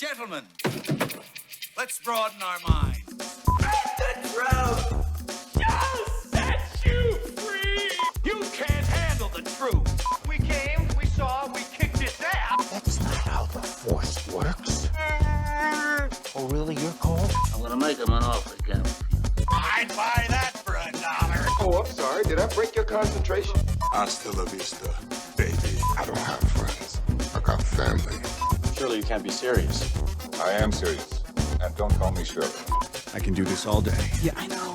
Gentlemen, let's broaden our minds. The truth shall set you free. You can't handle the truth. We came, we saw, we kicked its ass. That's not how the Force works. Oh, really? You're cold? I'm gonna make him an offer again. I'd buy that for $1. Oh, I'm sorry. Did I break your concentration? Hasta la vista, baby. I don't have friends. I got family. Surely you can't be serious. I am serious. And don't call me Shirley. I can do this all day. Yeah, I know.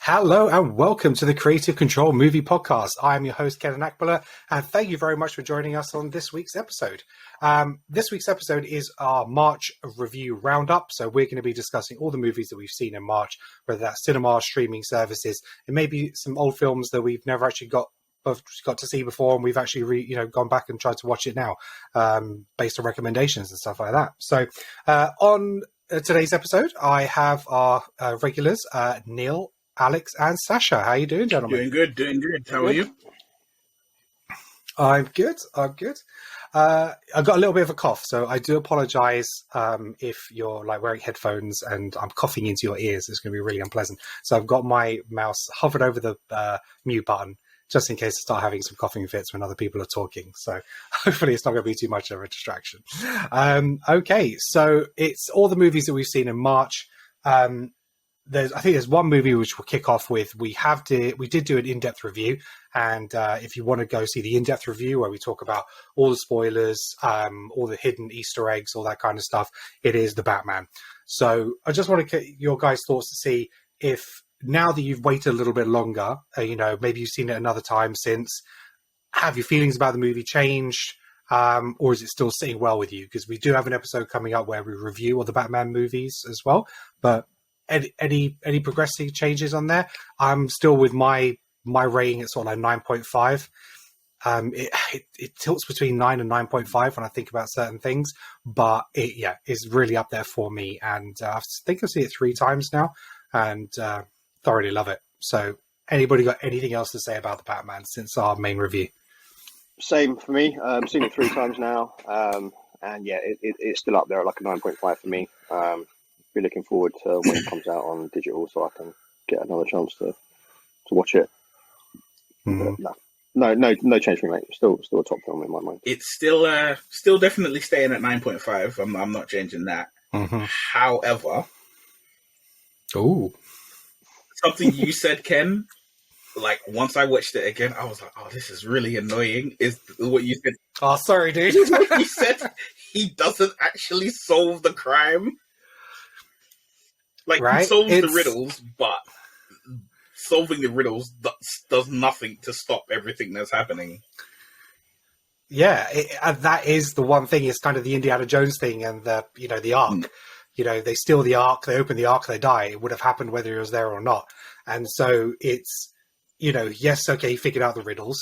Hello and welcome to the Creative Control Movie Podcast. I am your host, Kenan, and thank you very much for joining us on this week's episode. This week's episode is our March review roundup, so we're going to be discussing all the movies that we've seen in March, whether that's cinema, streaming services, and maybe some old films that we've never actually got to see before, and we've actually gone back and tried to watch it now, based on recommendations and stuff like that. So on today's episode, I have our regulars, Neil, Alex, and Sacha. How are you doing, gentlemen? Doing good. How are you? I'm good. I've got a little bit of a cough, so I do apologize if you're like wearing headphones and I'm coughing into your ears. It's going to be really unpleasant. So I've got my mouse hovered over the mute button just in case I start having some coughing fits when other people are talking. So hopefully it's not going to be too much of a distraction. Okay, so it's all the movies that we've seen in March. I think there's one movie which we'll kick off with. We did do an in-depth review, and if you want to go see the in-depth review where we talk about all the spoilers, all the hidden Easter eggs, all that kind of stuff, it is The Batman. So I just want to get your guys' thoughts to see if now that you've waited a little bit longer, maybe you've seen it another time since, have your feelings about the movie changed? Or is it still sitting well with you? Because we do have an episode coming up where we review all the Batman movies as well, but any progressive changes on there? I'm still with my rating at sort of like 9.5. It tilts between 9 and 9.5 when I think about certain things, but it's really up there for me. And I think I've seen it 3 times now, and thoroughly love it. So, anybody got anything else to say about the Batman since our main review? Same for me. I've seen it 3 times now, and yeah, it's still up there at like a 9.5 for me. Be looking forward to when it comes out on digital, so I can get another chance to watch it. Mm-hmm. No change for me, mate. Still a top film in my mind. It's still definitely staying at 9.5. I'm not changing that. Mm-hmm. However, something you said, Ken. Like once I watched it again, I was like, "Oh, this is really annoying." Is what you said? Oh, sorry, dude. He said he doesn't actually solve the crime. Like, right? He solves the riddles, but solving the riddles does nothing to stop everything that's happening. Yeah, that is the one thing. It's kind of the Indiana Jones thing and the Ark. They steal the Ark, they open the Ark, they die. It would have happened whether he was there or not. And so it's, yes, okay, he figured out the riddles,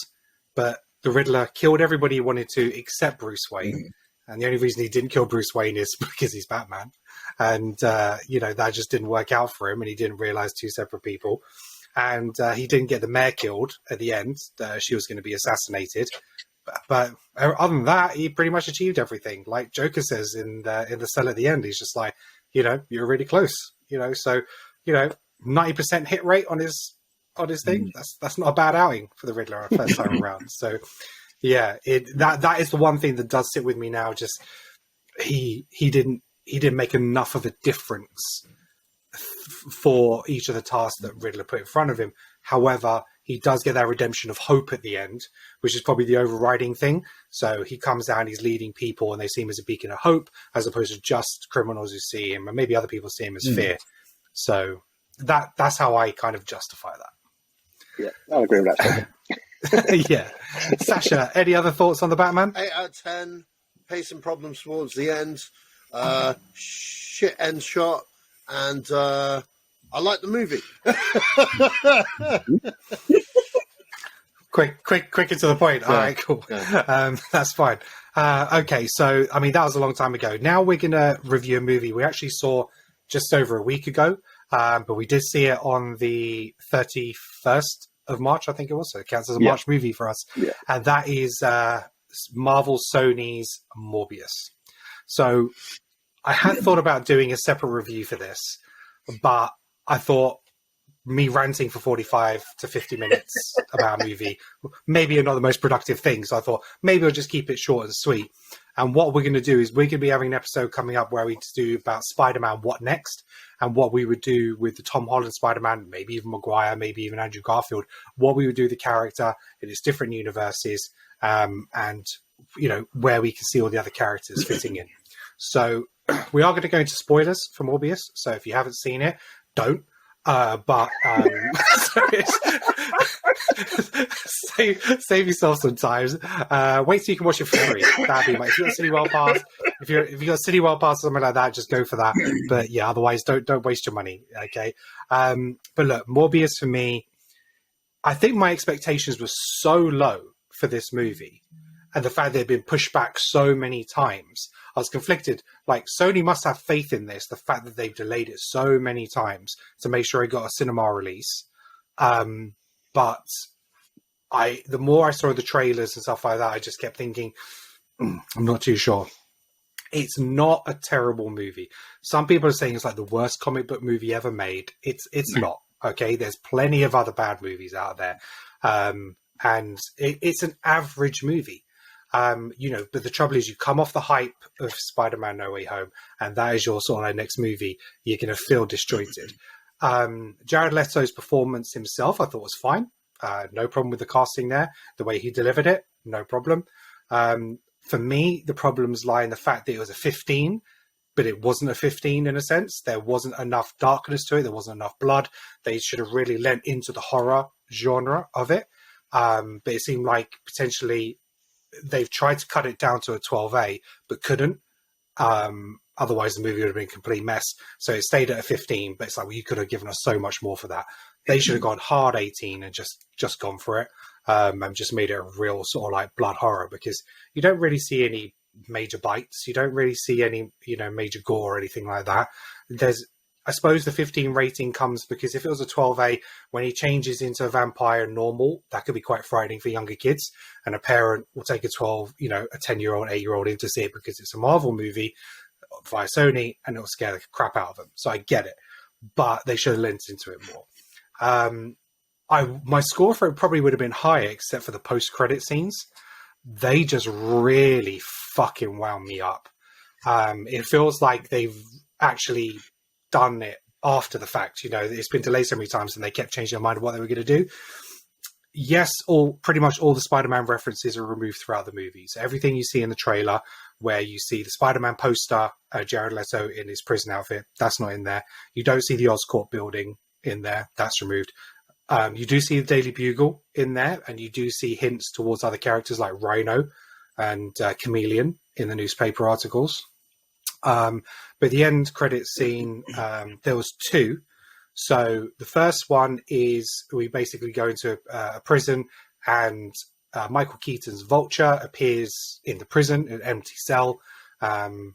but the Riddler killed everybody he wanted to except Bruce Wayne. Mm. And the only reason he didn't kill Bruce Wayne is because he's Batman. And, that just didn't work out for him. And he didn't realize 2 separate people. And he didn't get the mayor killed at the end. She was going to be assassinated. But other than that, he pretty much achieved everything. Like Joker says in the cell at the end, he's just like, you're really close. So, 90% hit rate on his thing. That's not a bad outing for the Riddler first time around. So, yeah, that is the one thing that does sit with me now. Just he didn't make enough of a difference for each of the tasks that Riddler put in front of him. However, he does get that redemption of hope at the end, which is probably the overriding thing. So he comes down, he's leading people, and they see him as a beacon of hope, as opposed to just criminals who see him, and maybe other people see him as fear. So that's how I kind of justify that. Yeah, I'll agree with that. Yeah. Sacha, any other thoughts on the Batman? 8 out of 10. Pacing problems towards the end. Shit end shot. And I like the movie. Quicker to the point. All right, cool. Yeah. That's fine. Okay, so, that was a long time ago. Now we're going to review a movie we actually saw just over a week ago, but we did see it on the 31st of March, I think it was. So it counts as a Yeah. March movie for us. Yeah. And that is Marvel Sony's Morbius. So I had thought about doing a separate review for this, but I thought me ranting for 45 to 50 minutes about a movie maybe are not the most productive thing. So I thought maybe I'll just keep it short and sweet. And what we're going to do is we're going to be having an episode coming up where we do about Spider-Man What Next, and what we would do with the Tom Holland Spider-Man, maybe even Maguire, maybe even Andrew Garfield, what we would do with the character in its different universes, and, you know, where we can see all the other characters fitting in. So we are going to go into spoilers for Morbius. So if you haven't seen it, don't. But save yourself some time. Wait till you can watch it for free. That'd be if you've got City World Pass. If you've got City World Pass or something like that, just go for that. But yeah, otherwise don't waste your money. Okay. But look, Morbius for me, I think my expectations were so low for this movie, and the fact that it had been pushed back so many times, I was conflicted. Like, Sony must have faith in this, the fact that they've delayed it so many times to make sure it got a cinema release. But the more I saw the trailers and stuff like that, I just kept thinking, I'm not too sure. It's not a terrible movie. Some people are saying it's like the worst comic book movie ever made. It's not, okay? There's plenty of other bad movies out there. And it's an average movie. You know, but the trouble is you come off the hype of Spider-Man No Way Home, and that is your sort of like next movie, you're going to feel disjointed. Jared Leto's performance himself, I thought was fine. No problem with the casting there. The way he delivered it, no problem. For me, the problems lie in the fact that it was a 15, but it wasn't a 15 in a sense. There wasn't enough darkness to it. There wasn't enough blood. They should have really lent into the horror genre of it. But it seemed like potentially they've tried to cut it down to a 12A, but couldn't. Otherwise, the movie would have been a complete mess. So it stayed at a 15, but it's like, well, you could have given us so much more for that. They should have gone hard 18 and just gone for it, and just made it a real sort of like blood horror, because you don't really see any major bites. You don't really see any, you know, major gore or anything like that. I suppose the 15 rating comes because if it was a 12A, when he changes into a vampire normal, that could be quite frightening for younger kids. And a parent will take a 10-year-old, 8-year-old in to see it because it's a Marvel movie via Sony, and it'll scare the crap out of them. So I get it, but they should have lent into it more. My score for it probably would have been higher, except for the post-credit scenes. They just really fucking wound me up. It feels like they've actually done it after the fact. You know, it's been delayed so many times and they kept changing their mind of what they were going to do. Yes, pretty much all the Spider-Man references are removed throughout the movie. So everything you see in the trailer, where you see the Spider-Man poster, Jared Leto in his prison outfit, that's not in there. You don't see the Oscorp building in there, that's removed. You do see the Daily Bugle in there, and you do see hints towards other characters like Rhino and Chameleon in the newspaper articles. But the end credit scene, there was two. So the first one is we basically go into a prison, and Michael Keaton's Vulture appears in the prison, an empty cell. And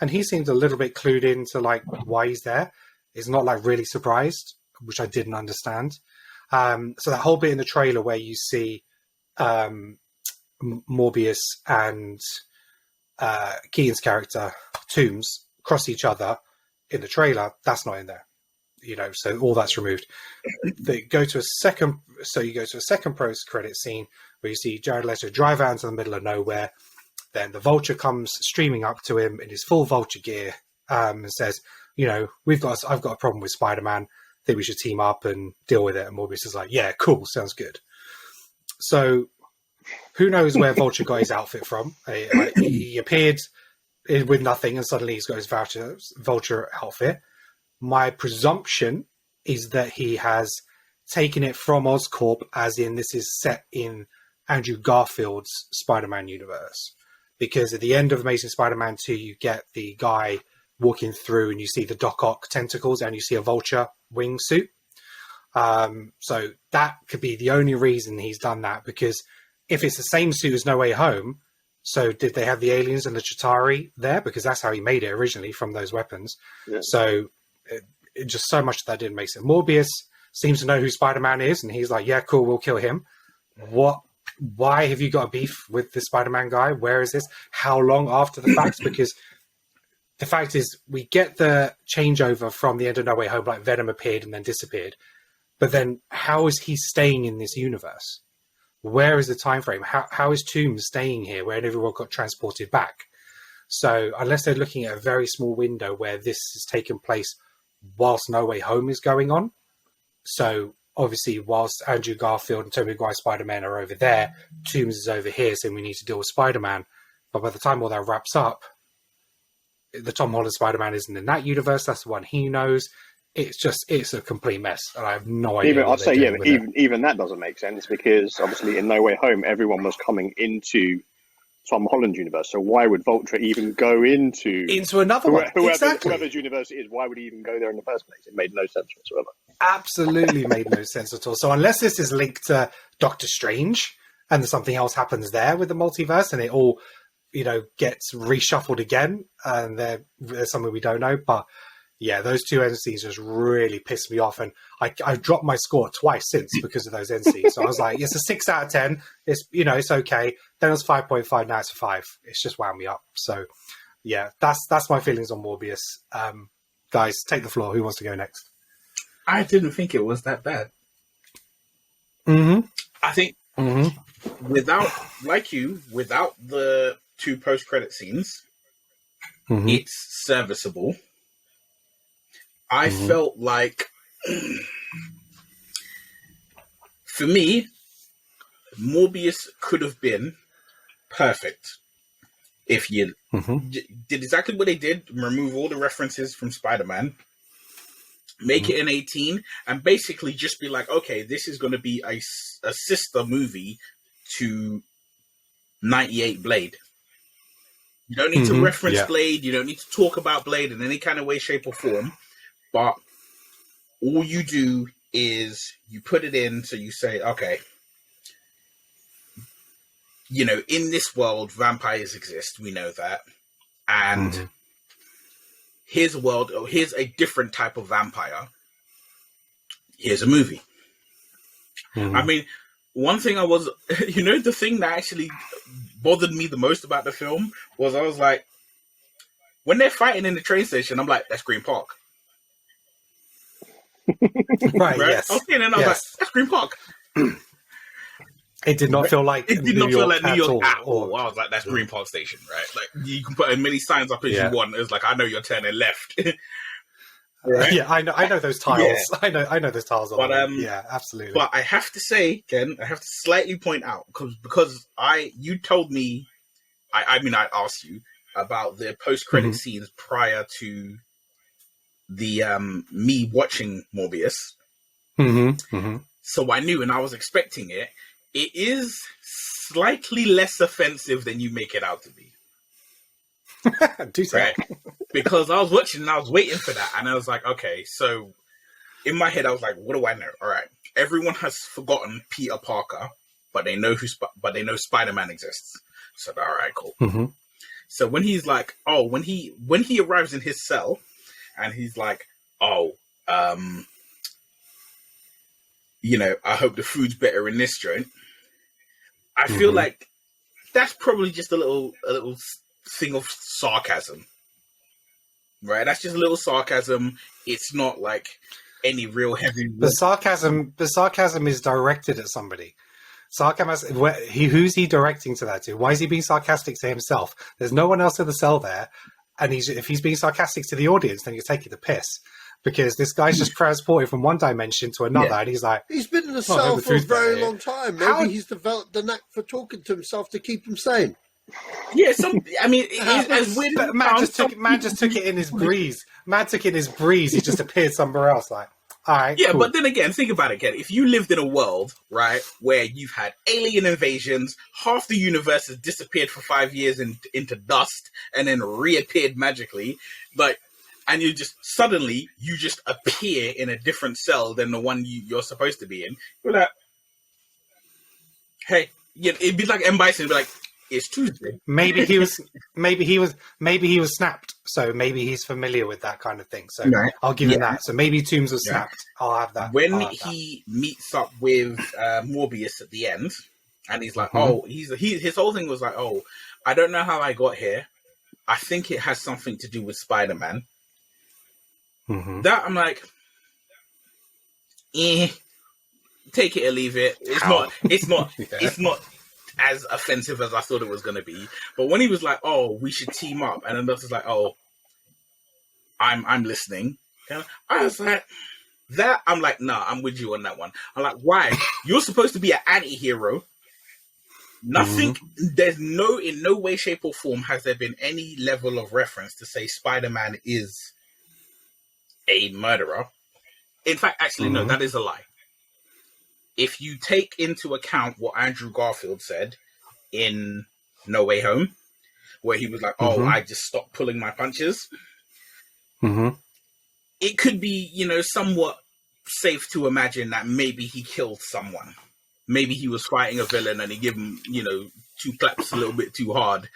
he seems a little bit clued into like why he's there. He's not like really surprised, which I didn't understand. So that whole bit in the trailer where you see Morbius and Keaton's character Toombs cross each other in the trailer, that's not in there, you know, so all that's removed. You go to a second post credit scene where you see Jared Leto drive out into the middle of nowhere. Then the Vulture comes streaming up to him in his full Vulture gear, and says, you know, I've got a problem with Spider-Man, I think we should team up and deal with it. And Morbius is like, yeah, cool, sounds good. So who knows where Vulture got his outfit from? He appeared with nothing, and suddenly he's got his Vulture outfit. My presumption is that he has taken it from Oscorp, as in this is set in Andrew Garfield's Spider-Man universe. Because at the end of Amazing Spider-Man 2, you get the guy walking through and you see the Doc Ock tentacles and you see a Vulture wingsuit. So that could be the only reason he's done that, because if it's the same suit as No Way Home, so did they have the aliens and the Chitauri there? Because that's how he made it originally, from those weapons. Yeah. So it just so much that didn't make sense. Morbius, seems to know who Spider-Man is, and he's like, yeah, cool, we'll kill him. Why have you got a beef with this Spider-Man guy? Where is this? How long after the fact? Because the fact is, we get the changeover from the end of No Way Home, like Venom appeared and then disappeared. But then how is he staying in this universe? Where is the time frame? How is Toomes staying here where everyone got transported back? So unless they're looking at a very small window where this has taken place whilst No Way Home is going on. So obviously whilst Andrew Garfield and Tobey Maguire Spider-Man are over there, Toomes is over here, so we need to deal with Spider-Man. But by the time all that wraps up, the Tom Holland Spider-Man isn't in that universe. That's the one he knows. It's a complete mess, and I have no idea. I'd say, but even that doesn't make sense because obviously in No Way Home, everyone was coming into Tom Holland's universe. So why would Vulture even go into another one? Whoever's universe it is, why would he even go there in the first place? It made no sense whatsoever. Absolutely made no sense at all. So unless this is linked to Doctor Strange and something else happens there with the multiverse, and it all gets reshuffled again, and there's something we don't know, but. Yeah, those two end scenes just really pissed me off, and I dropped my score twice since because of those end scenes. So I was like, it's a 6 out of 10. It's it's okay. Then it was 5.5. Now it's a 5. It's just wound me up. So yeah, that's my feelings on Morbius. Guys, take the floor. Who wants to go next? I didn't think it was that bad. Mm-hmm. I think without the 2 post-credit scenes, it's serviceable. I felt like, for me, Morbius could have been perfect if you did exactly what they did, remove all the references from Spider-Man, make it an 18, and basically just be like, okay, this is going to be a sister movie to 98 Blade. You don't need to reference Blade, you don't need to talk about Blade in any kind of way, shape, or form. But all you do is you put it in, so you say, okay, in this world, vampires exist. We know that. And here's a world, here's a different type of vampire. Here's a movie. I mean, one thing the thing that actually bothered me the most about the film was I was like, when they're fighting in the train station, I'm like, that's Green Park. Right. Yes. I was saying, and I was like, "That's Green Park." It did not feel like New York at all. I was like, "That's Green Park Station, right?" Like you can put as many signs up as you want. It was like, I know you're turning left. Right? Yeah, I know those tiles. Yeah. I know those tiles. But yeah, absolutely. But I have to say, Ken, I have to slightly point out because you told me, I asked you about the post-credit scenes prior to the me watching Morbius. So I knew, and I was expecting it. It is slightly less offensive than you make it out to be. Do so. Right? Because I was watching and I was waiting for that, and I was like, okay, so in my head I was like, what do I know? All right, everyone has forgotten Peter Parker, but they know Spider-Man exists. So all right, cool. So when he's like, when he arrives in his cell. And he's like, I hope the food's better in this joint. I feel like that's probably just a little thing of sarcasm, right? That's just a little sarcasm. It's not like any real heavy. The sarcasm is directed at somebody. Who's he directing to that to? Why is he being sarcastic to himself? There's no one else in the cell there. And if he's being sarcastic to the audience, then you're taking the piss. Because this guy's just transported from one dimension to another, and he's like... He's been in the cell for a very long time. Maybe he's developed the knack for talking to himself to keep him sane. Yeah, as weird as Matt just took it in his breeze. Matt took it in his breeze. He just appeared somewhere else, like... All right, yeah, cool. But then again, think about it again. If you lived in a world, right, where you've had alien invasions, half the universe has disappeared for 5 years into dust, and then reappeared magically, and you just suddenly appear in a different cell than the one you're supposed to be in. You're like, hey, it'd be like M. Bison, be like, it's Tuesday. Maybe he was snapped. so maybe he's familiar with that kind of thing. So Right. I'll give him that. So maybe Toombs was Yeah. snapped. I'll have that. When I'll have he meets up with Morbius at the end, and he's like, Mhm. "Oh, his whole thing was like, oh, I don't know how I got here. I think it has something to do with Spider-Man." Mhm. That I'm like, take it or leave it. It's How? not Yeah. it's not as offensive as I thought it was going to be. But when he was like, "Oh, we should team up," and then Dustin's like, "Oh, I'm listening," and I was like, that I'm like, nah, I'm with you on that one. I'm like, why? You're supposed to be an anti-hero. Nothing. There's in no way, shape, or form has there been any level of reference to say Spider-Man is a murderer. In fact, actually, no, that is a lie. If you take into account what Andrew Garfield said in No Way Home, where he was like, "Oh, I just stopped pulling my punches," it could be, somewhat safe to imagine that maybe he killed someone. Maybe he was fighting a villain and he gave him, 2 claps a little bit too hard,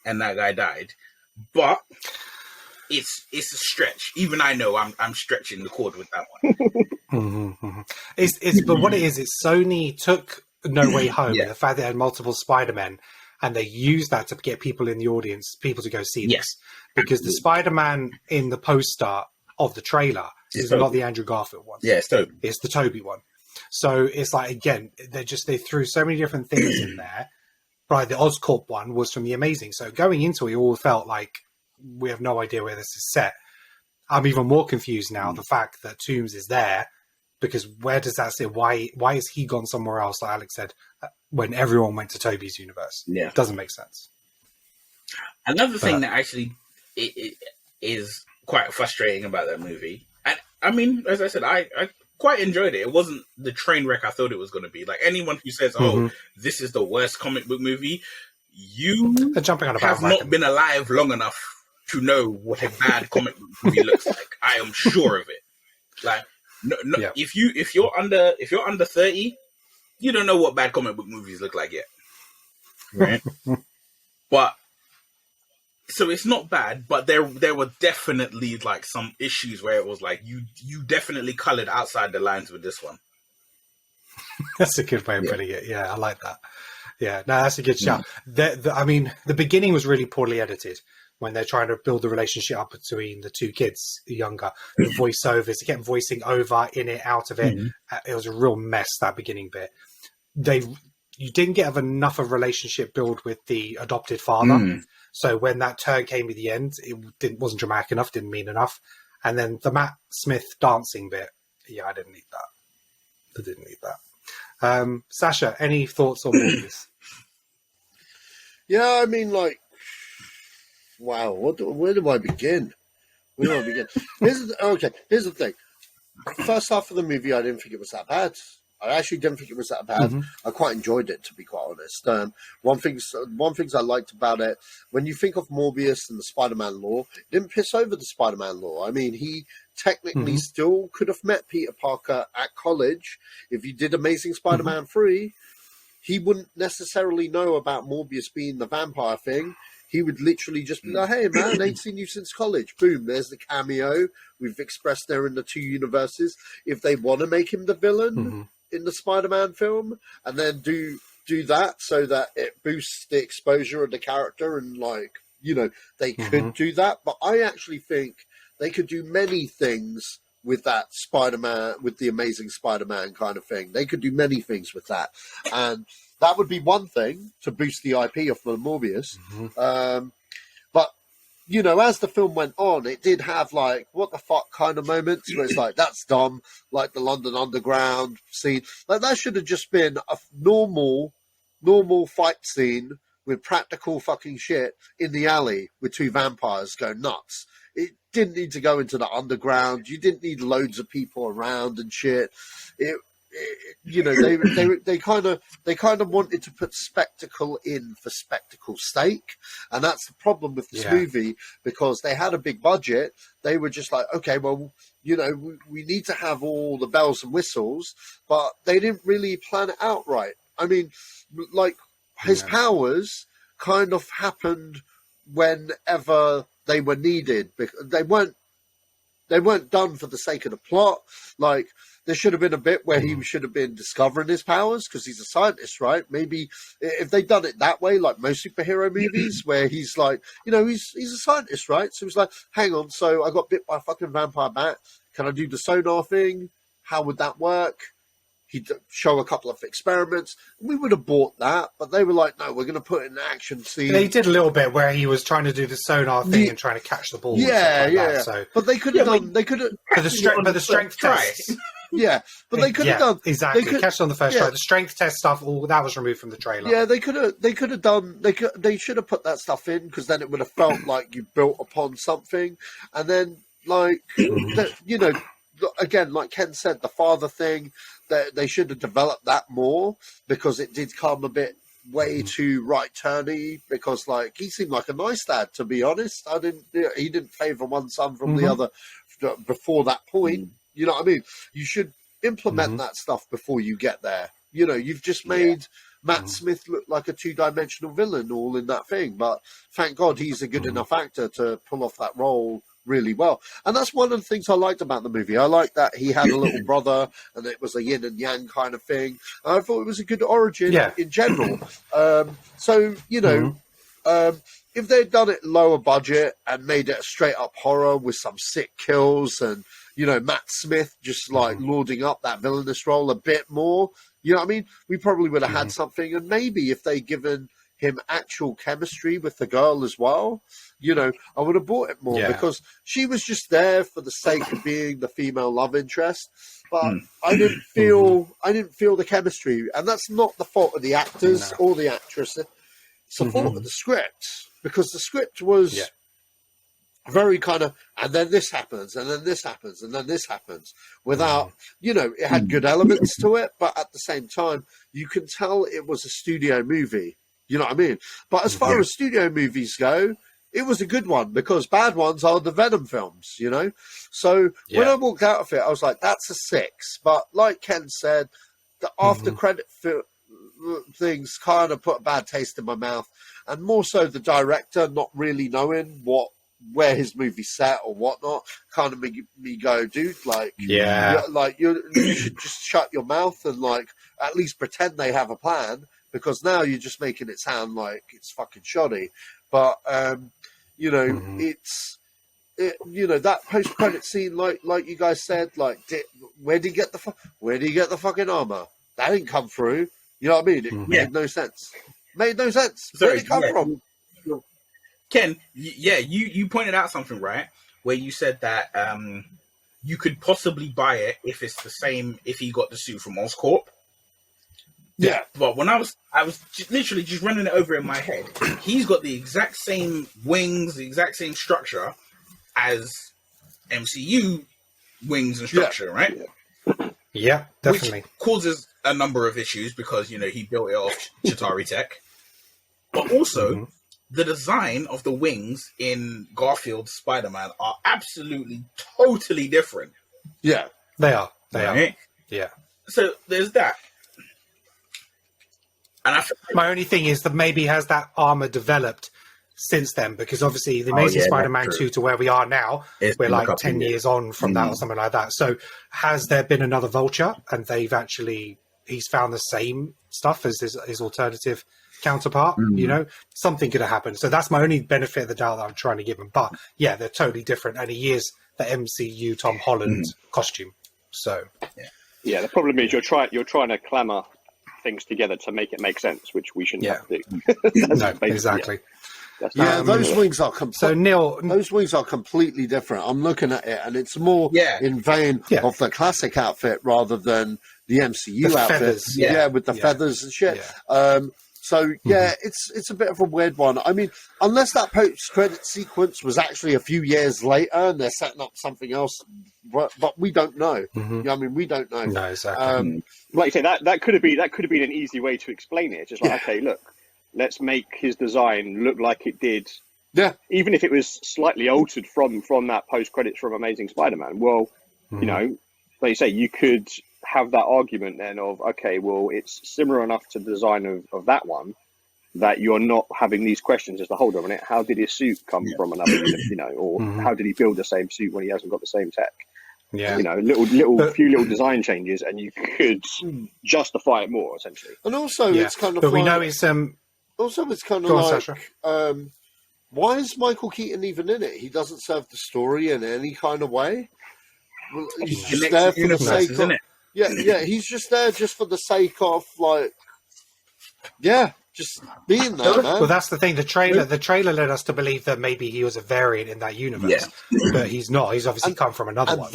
and that guy died. But it's a stretch. Even I know I'm stretching the cord with that one. It's but what it is Sony took No Way Home, Yeah. and the fact that it had multiple Spider-Men, and they used that to get people in the audience, people to go see this. Because the Spider-Man in the poster of the trailer is not the Andrew Garfield one. Yeah, it's Toby. It's the Toby one. So it's like, again, they threw so many different things in there. Right, the Oscorp one was from The Amazing. So going into it, you all felt like we have no idea where this is set. I'm even more confused now, the fact that Toombs is there, because where does that sit? Why has he gone somewhere else, like Alex said, when everyone went to Toby's universe? Yeah. It doesn't make sense. Another thing that actually it is quite frustrating about that movie, and I mean, as I said, I quite enjoyed it. It wasn't the train wreck I thought it was going to be. Like, anyone who says, "Oh, this is the worst comic book movie," They're jumping on a have not been alive long enough to know what a bad comic book movie looks like. I am sure of it. Like, no, if you're under 30, you don't know what bad comic book movies look like yet, right? But so it's not bad, but there were definitely like some issues where it was like you definitely colored outside the lines with this one. That's a good way of putting it. Yeah, I like that. Yeah, no, that's a good shout. I mean, the beginning was really poorly edited when they're trying to build the relationship up between the two kids, younger. The voiceovers, they kept voicing over, in it, out of it. It was a real mess, that beginning bit. You didn't get enough of a relationship build with the adopted father. So when that turn came at the end, it wasn't dramatic enough, didn't mean enough. And then the Matt Smith dancing bit, I didn't need that. I didn't need that. Sacha, any thoughts on Morbius? Yeah, I mean, like, wow, where do I begin? Here's the thing. First half of the movie, I didn't think it was that bad. I actually didn't think it was that bad. I quite enjoyed it, to be quite honest. One things I liked about it, when you think of Morbius and the Spider-Man lore, it didn't piss over the Spider-Man lore. I mean, he technically still could have met Peter Parker at college. If you did Amazing Spider-Man 3, he wouldn't necessarily know about Morbius being the vampire thing. He would literally just be like, "Hey, man, I ain't seen you since college." Boom, there's the cameo. We've expressed there in the two universes. If they want to make him the villain in the Spider-Man film, and then do that so that it boosts the exposure of the character, and, like, they could do that. But I actually think they could do many things with that Spider-Man, with the Amazing Spider-Man kind of thing. They could do many things with that. And that would be one thing to boost the IP of the Morbius. But, as the film went on, it did have, like, what the fuck kind of moments where it's like, that's dumb, like the London Underground scene. Like, that should have just been a normal fight scene with practical fucking shit in the alley with two vampires going nuts. It didn't need to go into the underground. You didn't need loads of people around and shit. They kind of wanted to put spectacle in for spectacle's sake, and that's the problem with this movie, because they had a big budget. They were just like, okay, well, we need to have all the bells and whistles, but they didn't really plan it out right. I mean, like, his powers kind of happened whenever they were needed because they weren't done for the sake of the plot. Like, there should have been a bit where he should have been discovering his powers because he's a scientist, right? Maybe if they'd done it that way, like most superhero movies, where he's like, you know, he's a scientist, right? So he's like, hang on, so I got bit by a fucking vampire bat. Can I do the sonar thing? How would that work? He'd show a couple of experiments. We would have bought that, but they were like, no, we're going to put it in an action scene. They did a little bit where he was trying to do the sonar thing and trying to catch the ball. Yeah. So. But they could have done. They could have. For the strength test. Yeah, but they could have done exactly. Catch on the first try. The strength test stuff, all that was removed from the trailer. Yeah, they could have done. They should have put that stuff in because then it would have felt like you built upon something, and then like you know, again, like Ken said, the father thing. They should have developed that more because it did come a bit way too right turny. Because like he seemed like a nice dad, to be honest. He didn't favour one son from the other before that point. You know what I mean? You should implement that stuff before you get there. You know, you've just made Matt Smith look like a two-dimensional villain all in that thing. But thank God he's a good enough actor to pull off that role really well. And that's one of the things I liked about the movie. I liked that he had a little brother and it was a yin and yang kind of thing. And I thought it was a good origin in general. So, you know, if they'd done it lower budget and made it a straight-up horror with some sick kills and, you know, Matt Smith just like lording up that villainous role a bit more, you know what I mean? We probably would have had something. And maybe if they'd given him actual chemistry with the girl as well, you know, I would have bought it more because she was just there for the sake of being the female love interest. But I didn't feel the chemistry, and that's not the fault of the actors or the actress. It's the fault of the script, because the script was very kind of, and then this happens, and then this happens, and then this happens, without, you know, it had good elements to it, but at the same time, you can tell it was a studio movie. You know what I mean? But as far as studio movies go, it was a good one, because bad ones are the Venom films, you know? So when I walked out of it, I was like, that's a 6. But like Ken said, the after credit things kind of put a bad taste in my mouth. And more so the director not really knowing where his movie's set or whatnot kind of made me go, dude, like, you should just shut your mouth and like at least pretend they have a plan, because now you're just making it sound like it's fucking shoddy. But you know, you know, that post credit scene, like you guys said, like, where did he get the fucking armor? That didn't come through. You know what I mean? It made no sense. Made no sense. Where did it come from? Ken, you pointed out something, right? Where you said that you could possibly buy it if it's the same, if he got the suit from Oscorp. Yeah. But when I was literally just running it over in my head, he's got the exact same wings, the exact same structure as MCU wings and structure, right? Yeah, definitely. Which causes a number of issues because, you know, he built it off Chitauri tech. But also, the design of the wings in Garfield's Spider-Man are absolutely, totally different. Yeah. They are. They right? are. Yeah. So there's that. And my only thing is that maybe has that armor developed since then, because obviously the Amazing Spider-Man 2 to where we are now, we're like 10 years on from that or something like that. So has there been another Vulture and he's found the same stuff as his alternative counterpart? You know, something could have happened. So that's my only benefit of the doubt that I'm trying to give him. But yeah, they're totally different, and he is the MCU Tom Holland costume. So yeah, the problem is you're trying to clamor things together to make it make sense, which we shouldn't have to do. No, exactly. Those wings are so Neil. Those wings are completely different. I'm looking at it, and it's more in vein of the classic outfit rather than the MCU outfit. Feathers, with the feathers and shit. So it's a bit of a weird one. I mean, unless that post-credit sequence was actually a few years later and they're setting up something else, but we don't know. You know, I mean, we don't know. No, exactly. Like you say, that could have been an easy way to explain it. It's just like, okay, look, let's make his design look like it did. Yeah. Even if it was slightly altered from that post-credits from Amazing Spider-Man. Well, you know, like you say, you could have that argument then of, okay, well, it's similar enough to the design of that one. that you're not having these questions as to, hold on a minute, how did his suit come from another, or how did he build the same suit when he hasn't got the same tech? Yeah, few little design changes, and you could justify it more essentially. And also, it's kind of. But we know it's Also, it's kind of like, why is Michael Keaton even in it? He doesn't serve the story in any kind of way. Well, he's just there for the sake of it. Yeah, he's just there just for the sake of just being there, man. Well, that's the thing. The trailer led us to believe that maybe he was a variant in that universe, but he's not. He's obviously come from another one.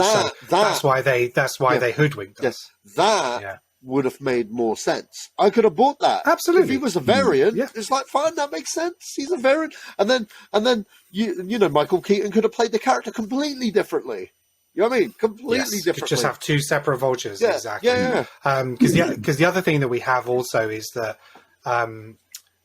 That's why they hoodwinked us. That would have made more sense. I could have bought that. Absolutely. If he was a variant, it's like, fine, that makes sense. He's a variant. And then Michael Keaton could have played the character completely differently. You know what I mean? Completely differently. Just have two separate vultures. Yeah, exactly. Yeah. Because the other thing that we have also is that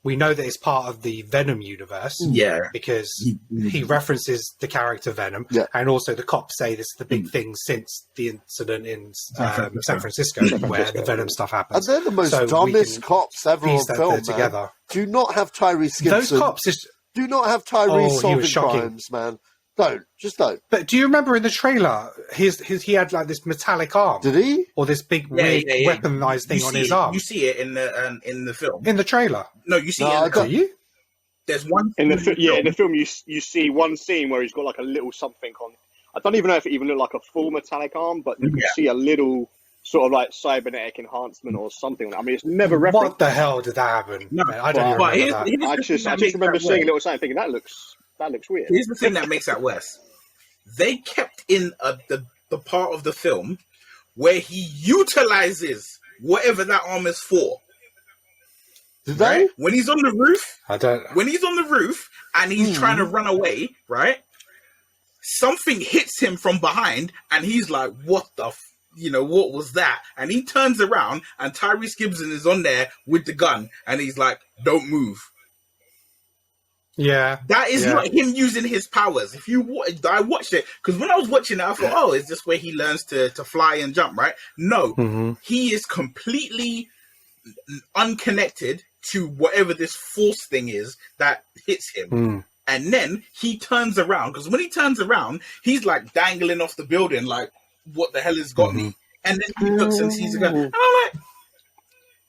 we know that it's part of the Venom universe. Yeah. Because he references the character Venom. Yeah. And also the cops say this is the big thing since the incident in San Francisco where the Venom stuff happens. And they're the most dumbest cops ever on film, together. Do not have Tyrese Gibson. Those cops do not have Tyrese solving crimes, man. Just don't. But do you remember in the trailer, he had like this metallic arm? Did he? Or this big weaponized thing on his arm? You see it in the film. In the trailer? No, you see it. Do you? There's one in the film. You see one scene where he's got like a little something on. I don't even know if it even looked like a full metallic arm, but you can see a little sort of like cybernetic enhancement or something. I mean, it's never referenced. What the hell did that happen? No, I don't remember that. I just remember seeing a little something, thinking that looks weird. Here's the thing that makes that worse. They kept in the part of the film where he utilizes whatever that arm is for. Did they? When he's on the roof, when he's on the roof and he's trying to run away, right? Something hits him from behind, and he's like, "What the?" What was that? And he turns around, and Tyrese Gibson is on there with the gun, and he's like, "Don't move." Yeah, that is not him using his powers. I watched it because when I was watching it, I thought, "Oh, is this where he learns to fly and jump?" Right? No, he is completely unconnected to whatever this force thing is that hits him. And then he turns around, because when he turns around, he's like dangling off the building, like, "What the hell has got me?" And then he looks and sees a gun, and I'm like,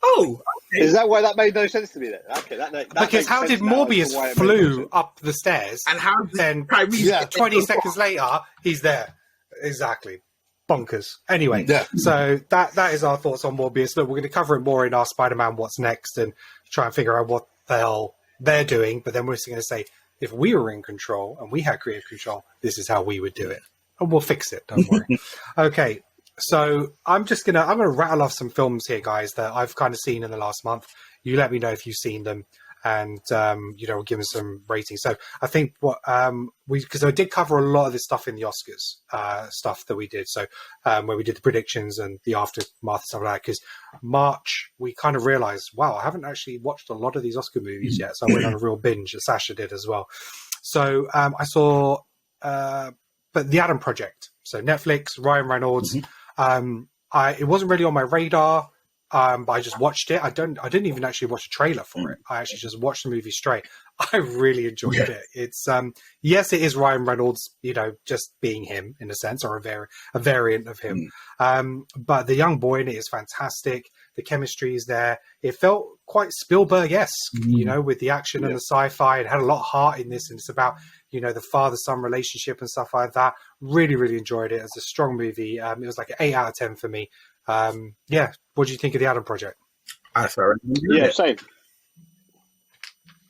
"Oh, okay." Is that why that made no sense to me then? Okay, that because how did Morbius flew up the stairs, and how then 20 seconds later he's there? Exactly, bonkers. Anyway, so that is our thoughts on Morbius. Look, we're going to cover it more in our Spider-Man What's Next and try and figure out what the hell they're doing. But then we're just going to say, if we were in control and we had creative control, this is how we would do it, and we'll fix it. Don't worry. Okay. So I'm gonna rattle off some films here, guys, that I've kind of seen in the last month. You let me know if you've seen them, and give them some ratings. So I think because I did cover a lot of this stuff in the Oscars stuff that we did. So where we did the predictions and the aftermath and stuff like that. Because March we kind of realized, wow, I haven't actually watched a lot of these Oscar movies yet. So I went on a real binge, as Sacha did as well. So I saw, but The Adam Project. So Netflix, Ryan Reynolds. It wasn't really on my radar, but I just watched it. I didn't even actually watch a trailer for it. I actually just watched the movie straight. I really enjoyed it. It's yes, it is Ryan Reynolds, just being him in a sense, or a variant of him. But the young boy in it is fantastic. The chemistry is there. It felt quite Spielberg-esque, with the action and the sci-fi. It had a lot of heart in this, and it's about the father-son relationship and stuff like that. Really, really enjoyed it. It's a strong movie. It was like an 8 out of 10 for me. What do you think of The Adam Project? I thoroughly enjoyed it. Same.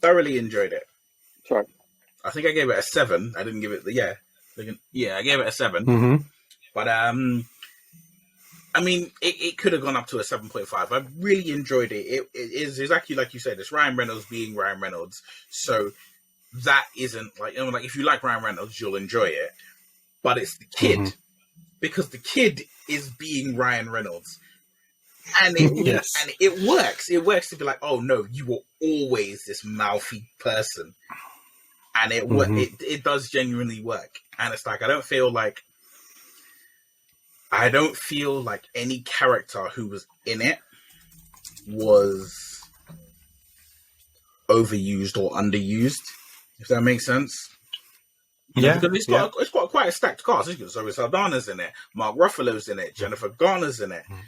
Thoroughly enjoyed it. Sorry. I think I gave it a 7. I didn't give it I gave it a 7. But I mean, it could have gone up to a 7.5. I really enjoyed it. It is exactly like you said. It's Ryan Reynolds being Ryan Reynolds. So that isn't like if you like Ryan Reynolds, you'll enjoy it. But it's the kid, because the kid is being Ryan Reynolds, and it works. It works to be like, oh no, you were always this mouthy person, and it does genuinely work. And it's like I don't feel like any character who was in it was overused or underused, if that makes sense. Because it's got quite a stacked cast. Zoe Saldana's in it, Mark Ruffalo's in it, Jennifer Garner's in it. And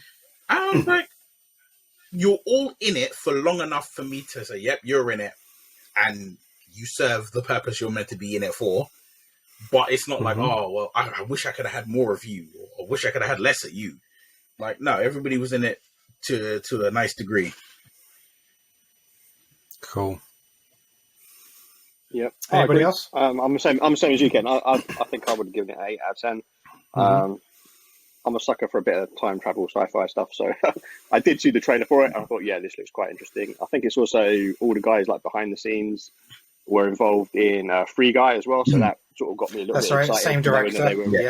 I was like, you're all in it for long enough for me to say, yep, you're in it, and you serve the purpose you're meant to be in it for. But it's not like, oh, well, I wish I could have had more of you, or I wish I could have had less of you. Like, no, everybody was in it to a nice degree. Cool. Yep. Anybody else? I'm the same. I'm the same as you, Ken. I think I would have given it an 8 out of 10. I'm a sucker for a bit of time travel sci-fi stuff, so I did see the trailer for it, and I thought, yeah, this looks quite interesting. I think it's also all the guys like behind the scenes were involved in Free Guy as well, so that sort of got me a little bit excited. Same director.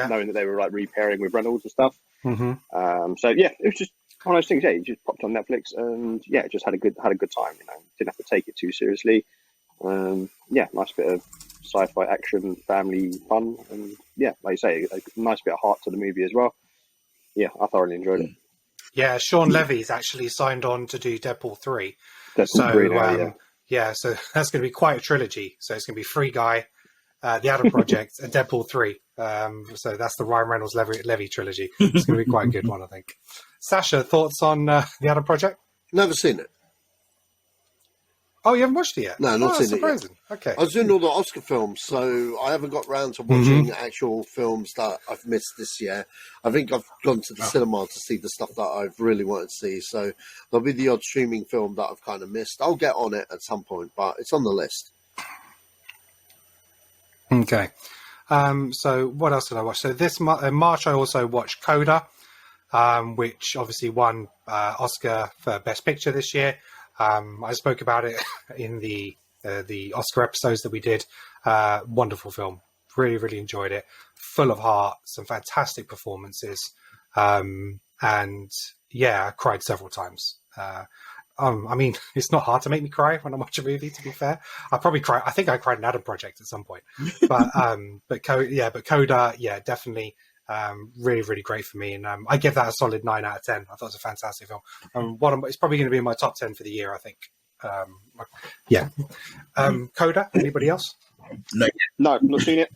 Knowing that they were like repairing with Reynolds and stuff. Mm-hmm. So yeah, it was just one of those things. Yeah, it just popped on Netflix, and yeah, just had a good time. You know, didn't have to take it too seriously. Yeah, nice bit of sci-fi action, family fun, and yeah, like you say, a nice bit of heart to the movie as well. Yeah, I thoroughly enjoyed it. Yeah, Sean Levy's actually signed on to do Deadpool 3. Deadpool 3 now, yeah, so that's going to be quite a trilogy. So it's going to be Free Guy, The Adam Project, and Deadpool 3. So that's the Ryan Reynolds Levy trilogy. It's going to be quite a good one, I think. Sacha, thoughts on The Adam Project? Never seen it. Oh, you haven't watched it yet? No, not seen surprising. It yet. Okay. I was doing all the Oscar films, so I haven't got round to watching actual films that I've missed this year. I think I've gone to the cinema to see the stuff that I've really wanted to see, so there'll be the odd streaming film that I've kind of missed. I'll get on it at some point, but it's on the list. Okay. So what else did I watch? So this in March, I also watched CODA, which obviously won Oscar for Best Picture this year. I spoke about it in the Oscar episodes that we did. Wonderful film. Really, really enjoyed it. Full of heart, some fantastic performances. And yeah, I cried several times. I mean, it's not hard to make me cry when I watch a movie, to be fair. I probably cry. I think I cried in Adam Project at some point, but CODA, yeah, definitely. Really, really great for me, and I give that a solid 9 out of 10. I thought it was a fantastic film. It's probably going to be in my top 10 for the year, I think. Yeah. CODA. Anybody else? No, not seen it.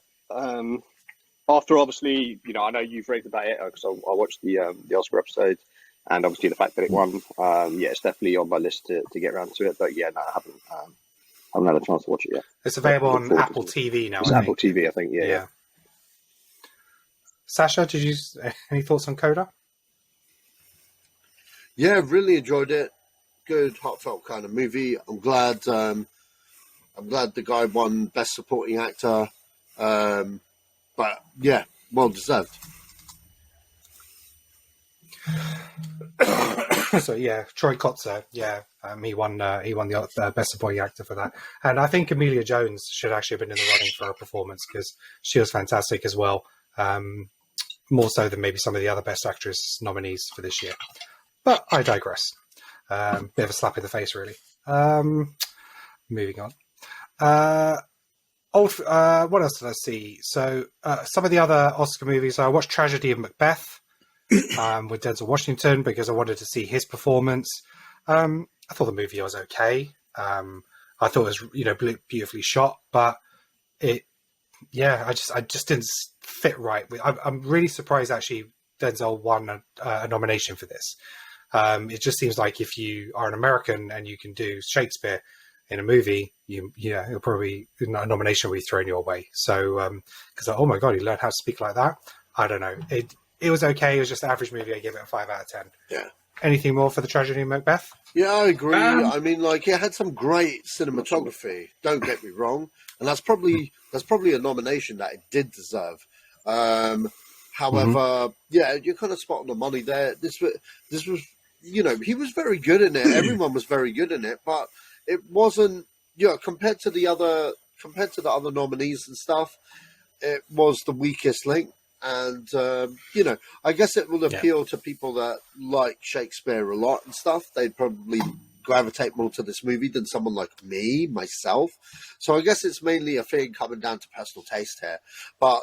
After obviously, you know, I know you've raved about it because I watched the Oscar episodes, and obviously the fact that it won. Yeah, it's definitely on my list to get around to it. But yeah, no, I haven't had a chance to watch it yet. It's available on Apple TV now. It's Apple TV, I think. Yeah. Sacha, any thoughts on CODA? Yeah, really enjoyed it. Good, heartfelt kind of movie. I'm glad the guy won Best Supporting Actor. But yeah, well deserved. So yeah, Troy Kotzer. Yeah, he won the Best Supporting Actor for that. And I think Emilia Jones should actually have been in the running for her performance because she was fantastic as well. More so than maybe some of the other Best Actress nominees for this year. But I digress. Bit of a slap in the face, really. Moving on. What else did I see? So some of the other Oscar movies, I watched Tragedy of Macbeth with Denzel Washington because I wanted to see his performance. I thought the movie was okay. I thought it was beautifully shot, but I just didn't fit right. I'm really surprised actually Denzel won a nomination for this. It just seems like if you are an American and you can do Shakespeare in a movie, it'll probably a nomination will be thrown your way. So because oh my god, he learned how to speak like that. I don't know. It was okay. It was just an average movie. I give it a 5 out of 10. Yeah. Anything more for the Tragedy of Macbeth? Yeah, I agree. I mean, like, it had some great cinematography. Don't get me wrong, and that's probably a nomination that it did deserve. However, yeah, you're kind of spot on the money there. This was, he was very good in it. Everyone was very good in it, but it wasn't, compared to the other nominees and stuff, it was the weakest link. And, I guess it will appeal to people that like Shakespeare a lot and stuff. They'd probably gravitate more to this movie than someone like myself. So I guess it's mainly a thing coming down to personal taste here. But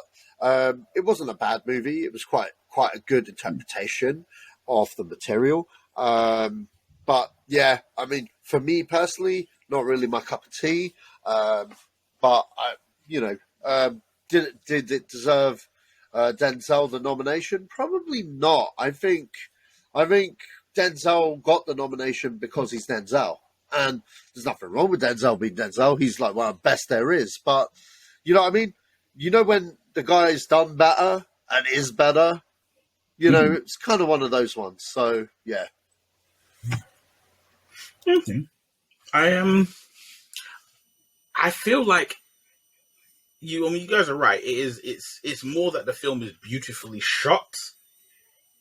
it wasn't a bad movie. It was quite a good interpretation of the material. But, yeah, I mean, for me personally, not really my cup of tea. But did it deserve Denzel the nomination? Probably not. I think Denzel got the nomination because he's Denzel, and there's nothing wrong with Denzel being Denzel. He's like one of the best there is. But you know what I mean? You know when the guy's done better and is better. You know, it's kind of one of those ones. So yeah. Okay. I feel like you guys are right. It's more that the film is beautifully shot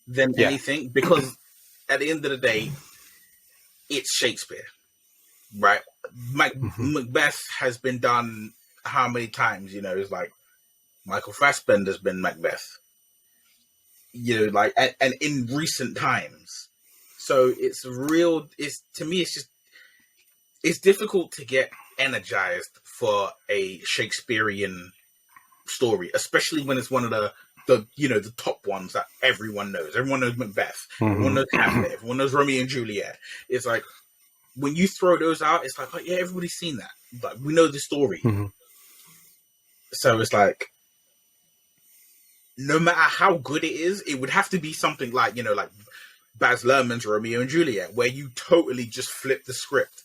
than anything, because at the end of the day, it's Shakespeare, right? Macbeth has been done how many times? You know, it's like Michael Fassbender's been Macbeth. You know, like and in recent times, so to me, it's difficult to get energized for a Shakespearean story, especially when it's one of the top ones that everyone knows. Everyone knows Macbeth. Everyone knows Hamlet. Everyone knows Romeo and Juliet. It's like when you throw those out, it's like, oh yeah, everybody's seen that. Like we know the story. So it's like, no matter how good it is, it would have to be something like, like Baz Luhrmann's Romeo and Juliet, where you totally just flip the script.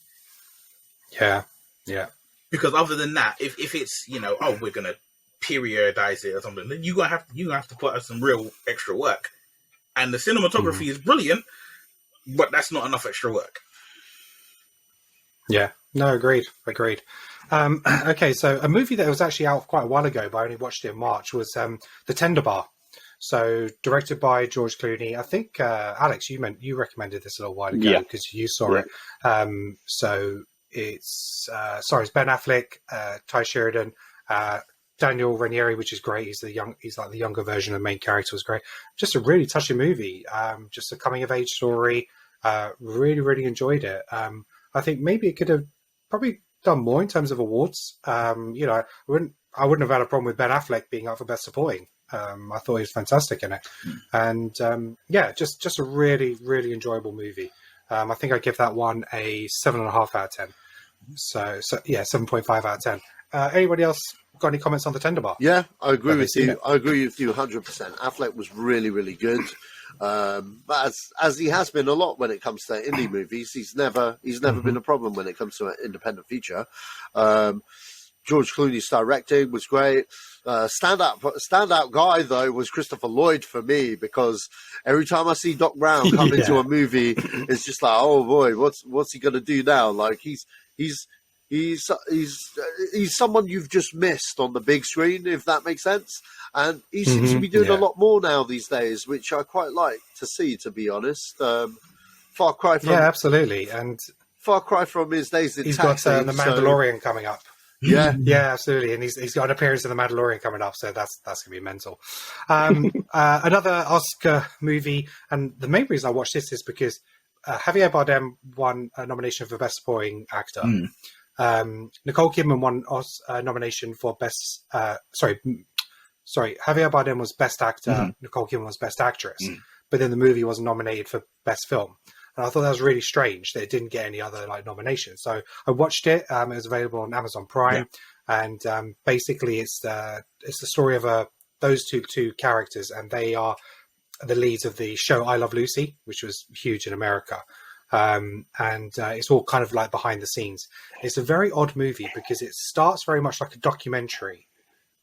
Yeah. Because other than that, if it's we're gonna periodize it or something, then you're gonna have to put out some real extra work. And the cinematography is brilliant, but that's not enough extra work. Yeah. No, agreed. Okay, so a movie that was actually out quite a while ago, but I only watched it in March, was The Tender Bar. So directed by George Clooney. I think Alex, you recommended this a little while ago because you saw it. So it's Ben Affleck, Ty Sheridan, Daniel Ranieri, which is great. He's like the younger version of the main character. Was great. Just a really touching movie. Just a coming of age story. Really, really enjoyed it. I think maybe it could have probably done more in terms of awards. I wouldn't have had a problem with Ben Affleck being up for Best Supporting. I thought he was fantastic in it, and just a really, really enjoyable movie. I think I give that one a 7.5 out of 10. So 7.5 out of 10. Anybody else got any comments on The Tender Bar? Yeah, I agree with you. I agree with you 100%. Affleck was really, really good. But as he has been a lot when it comes to indie movies, he's never been a problem when it comes to an independent feature. George Clooney's directing was great. Standout guy though was Christopher Lloyd for me, because every time I see Doc Brown come into a movie, it's just like, oh boy, what's he gonna do now? Like he's someone you've just missed on the big screen, if that makes sense. And he seems to be doing a lot more now these days, which I quite like to see, to be honest. Far cry from absolutely, and far cry from his days in he's Taxi, got The Mandalorian coming up. Yeah, absolutely, and he's got an appearance in The Mandalorian coming up, so that's gonna be mental. Another Oscar movie, and the main reason I watched this is because Javier Bardem won a nomination for Best Supporting Actor. Nicole Kidman won a nomination for Best. Javier Bardem was Best Actor. Nicole Kidman was Best Actress, but then the movie wasn't nominated for Best Film. And I thought that was really strange that it didn't get any other nominations. So I watched it. It was available on Amazon Prime, and basically it's the story of those two characters, and they are the leads of the show I Love Lucy, which was huge in America. And it's all kind of like behind the scenes. It's a very odd movie because it starts very much like a documentary,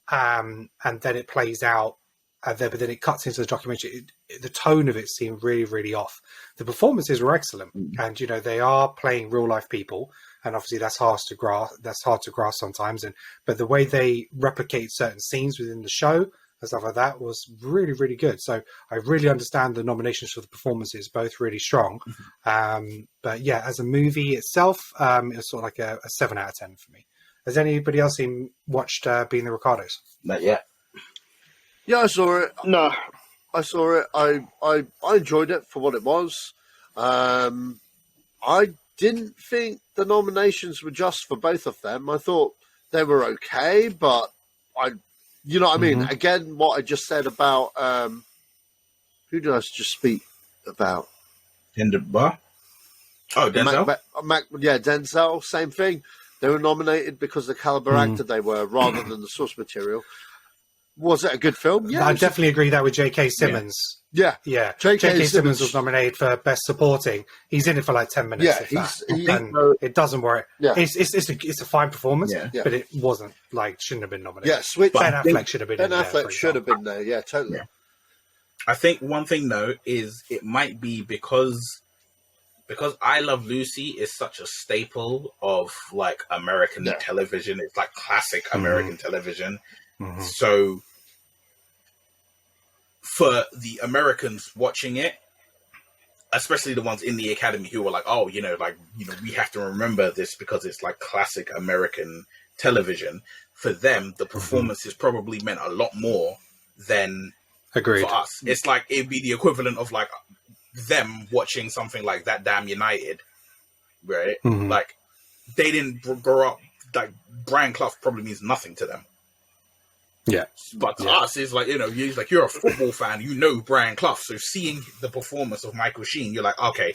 and then it plays out. But then it cuts into the documentary. The tone of it seemed really, really off. The performances were excellent, and they are playing real life people, and obviously that's hard to grasp sometimes. But the way they replicate certain scenes within the show and stuff like that was really, really good. So I really understand the nominations for the performances, both really strong. But yeah, as a movie itself, it was sort of like a 7 out of 10 for me. Has anybody else watched Being the Ricardos? Not yet. Yeah, I saw it. No. I saw it. I enjoyed it for what it was. I didn't think the nominations were just for both of them. I thought they were okay, but you know what I mean? Again, what I just said about who did I just speak about? Tender Bar. Oh, Denzel? Denzel, same thing. They were nominated because of the caliber actor they were, rather than the source material. Was it a good film? Yeah, I definitely agree that with J.K. Simmons. Yeah. J.K. Simmons was nominated for Best Supporting. He's in it for like 10 minutes. It doesn't work. Yeah. It's a fine performance, but it wasn't shouldn't have been nominated. Yeah, Ben Affleck should have been. Ben Affleck should have been there. Yeah, totally. Yeah. I think one thing though is it might be because I Love Lucy is such a staple of like American television. It's like classic American television. Mm-hmm. So for the Americans watching it, especially the ones in the Academy who were like, oh, we have to remember this because it's like classic American television. For them, the performances probably meant a lot more than for us. It's like it'd be the equivalent of like them watching something like That Damn United, right? Mm-hmm. Like they didn't grow up. Like Brian Clough probably means nothing to them. Yeah, but to us, it's like you're a football fan, Brian Clough. So seeing the performance of Michael Sheen, you're like, okay,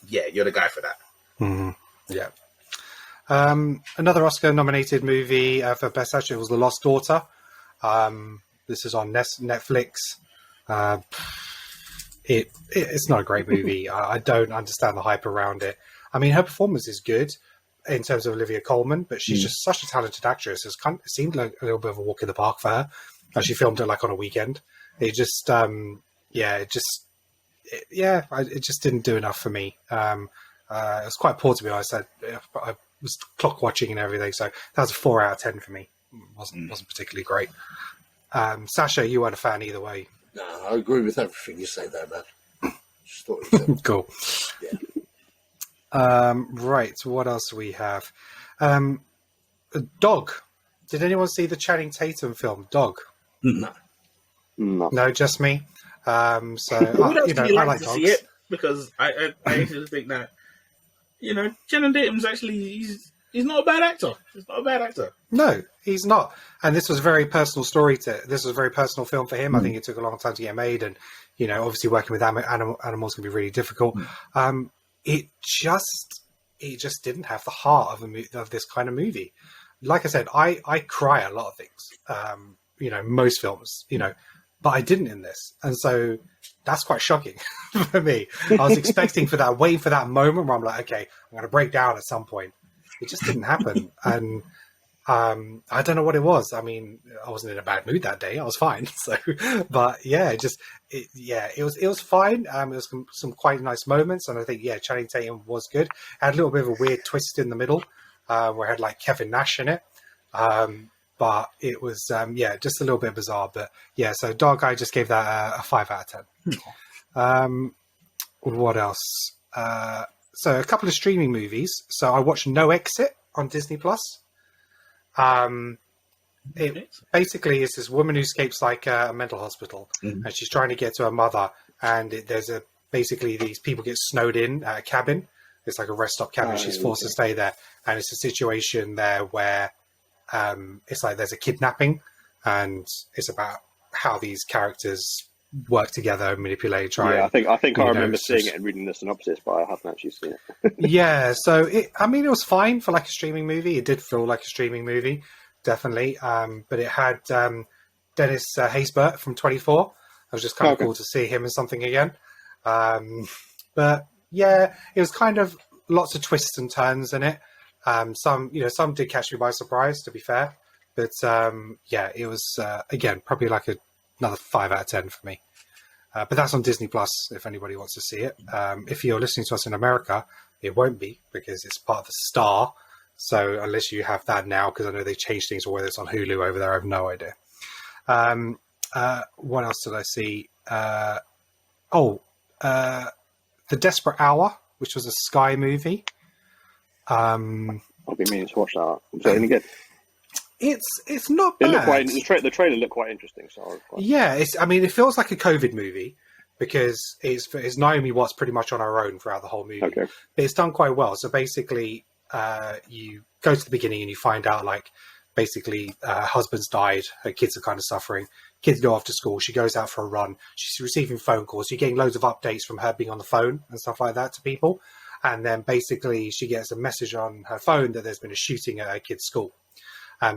yeah, you're the guy for that. Mm-hmm. Yeah. Another Oscar-nominated movie for Best Actor was The Lost Daughter. This is on Netflix. It's not a great movie. I don't understand the hype around it. I mean, her performance is good in terms of Olivia Colman, but she's just such a talented actress. It seemed like a little bit of a walk in the park for her. And she filmed it like on a weekend. It just, it just didn't do enough for me. It was quite poor, to be honest. I was clock watching and everything, so that was a 4 out of 10 for me. Wasn't particularly great. Sacha, you weren't a fan either way. No, I agree with everything you say there, man. Just thought it was cool. Yeah. Right, what else do we have? Dog. Did anyone see the Channing Tatum film, Dog? No. No, just me. I like to dogs. See it because I actually think that Channing Tatum's actually he's not a bad actor. He's not a bad actor. No, he's not. And this was a very personal this was a very personal film for him. I think it took a long time to get made, and obviously working with animals can be really difficult. It just didn't have the heart of this kind of movie. Like I said, I cry a lot of things, most films, but I didn't in this. And so that's quite shocking for me. I was waiting for that moment where I'm like, okay, I'm going to break down at some point. It just didn't happen. And I don't know what it was. I mean, I wasn't in a bad mood that day. I was fine. So, but yeah, it was fine. It was some quite nice moments, and I think Channing Tatum was good. It had a little bit of a weird twist in the middle, where it had like Kevin Nash in it. But it was just a little bit bizarre. But yeah, so Dog, I just gave that a 5 out of 10. What else? So a couple of streaming movies. So I watched No Exit on Disney Plus. It basically is this woman who escapes like a mental hospital, and she's trying to get to her mother. And basically these people get snowed in at a cabin. It's like a rest stop cabin. She's forced to stay there, and it's a situation there where it's like there's a kidnapping, and it's about how these characters work together, manipulate, try. Yeah, I think I remember seeing it and reading the synopsis, but I haven't actually seen it. Yeah, so it was fine for like a streaming movie. It did feel like a streaming movie, definitely. But it had Dennis Haysbert from 24. It was just kind of cool to see him in something again. But yeah, it was kind of lots of twists and turns in it. Some did catch me by surprise, to be fair. But it was again probably like another 5 out of 10 for me. But that's on Disney Plus if anybody wants to see it. If you're listening to us in America, it won't be because it's part of the Star. So unless you have that now, because I know they changed things, or whether it's on Hulu over there, I have no idea. What else did I see? The Desperate Hour, which was a Sky movie. I've been meaning to watch that. Is it any good? It's not bad. The trailer looked quite interesting. So it feels like a COVID movie because it's Naomi Watts pretty much on her own throughout the whole movie. Okay. But it's done quite well. So basically, you go to the beginning and you find out her husband's died, her kids are kind of suffering. Kids go off to school. She goes out for a run. She's receiving phone calls. You're getting loads of updates from her being on the phone and stuff like that to people. And then basically she gets a message on her phone that there's been a shooting at her kid's school.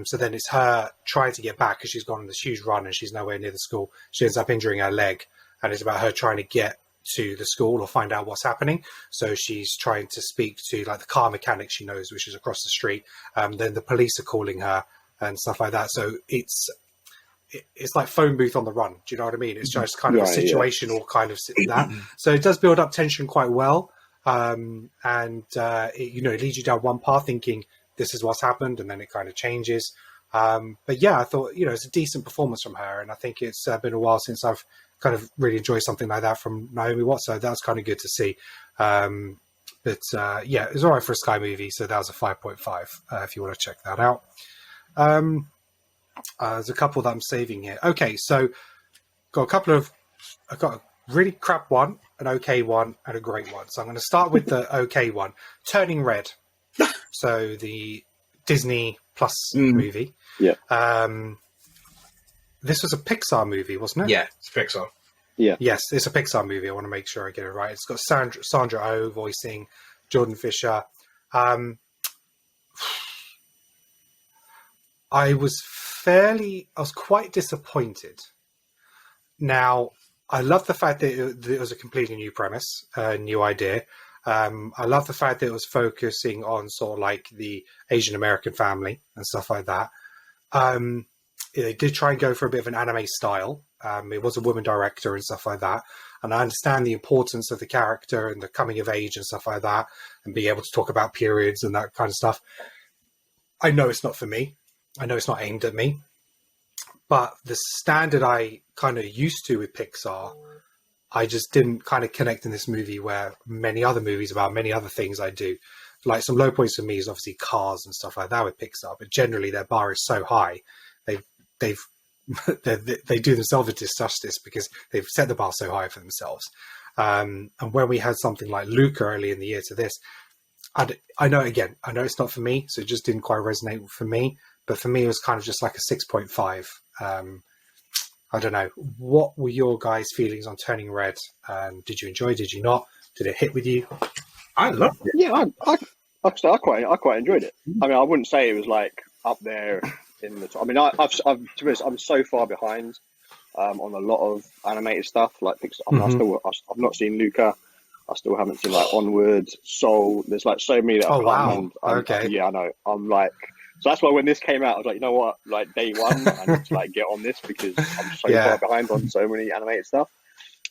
So then it's her trying to get back because she's gone on this huge run and she's nowhere near the school. She ends up injuring her leg, and it's about her trying to get to the school or find out what's happening. So she's trying to speak to like the car mechanic she knows, which is across the street. Then the police are calling her and stuff like that. So it's like phone booth on the run. Do you know what I mean? It's just kind of a situational kind of that. So it does build up tension quite well. It leads you down one path thinking this is what's happened, and then it kind of changes. But yeah, I thought, it's a decent performance from her, and I think it's been a while since I've kind of really enjoyed something like that from Naomi Watts, so that was kind of good to see. It was all right for a Sky movie, so that was a 5.5 if you want to check that out. There's a couple that I'm saving here. Okay, so I've got a really crap one, an okay one, and a great one. So I'm going to start with the okay one, Turning Red. So the Disney Plus movie. Yeah. This was a Pixar movie, wasn't it? Yeah, it's Pixar. Yeah. Yes, it's a Pixar movie. I want to make sure I get it right. It's got Sandra Oh voicing Jordan Fisher. I was quite disappointed. Now, I love the fact that it was a completely new premise, a new idea. I love the fact that it was focusing on sort of like the Asian American family and stuff like that. They did try and go for a bit of an anime style. It was a woman director and stuff like that. And I understand the importance of the character and the coming of age and stuff like that, and being able to talk about periods and that kind of stuff. I know it's not for me. I know it's not aimed at me. But the standard I kind of used to with Pixar, I just didn't kind of connect in this movie, where many other movies about many other things I do. Like some low points for me is obviously Cars and stuff like that with Pixar, but generally their bar is so high. They do themselves a disjustice because they've set the bar so high for themselves. And when we had something like Luca early in the year to this, I know it's not for me, so it just didn't quite resonate for me. But for me, it was kind of just like a 6.5. I don't know. What were your guys' feelings on Turning Red? Did you enjoy? Did you not? Did it hit with you? I loved it. Yeah, I quite enjoyed it. I mean, I wouldn't say it was like up there in the top. I mean, to be honest, I'm so far behind on a lot of animated stuff. Like Pixar, I've not seen Luca. I still haven't seen like Onward, Soul. There's like so many that I've wow. Okay. Yeah, I know. I'm like. So that's why when this came out, I was like, you know what? Like day one, I need to like get on this because I'm so far behind on so many animated stuff.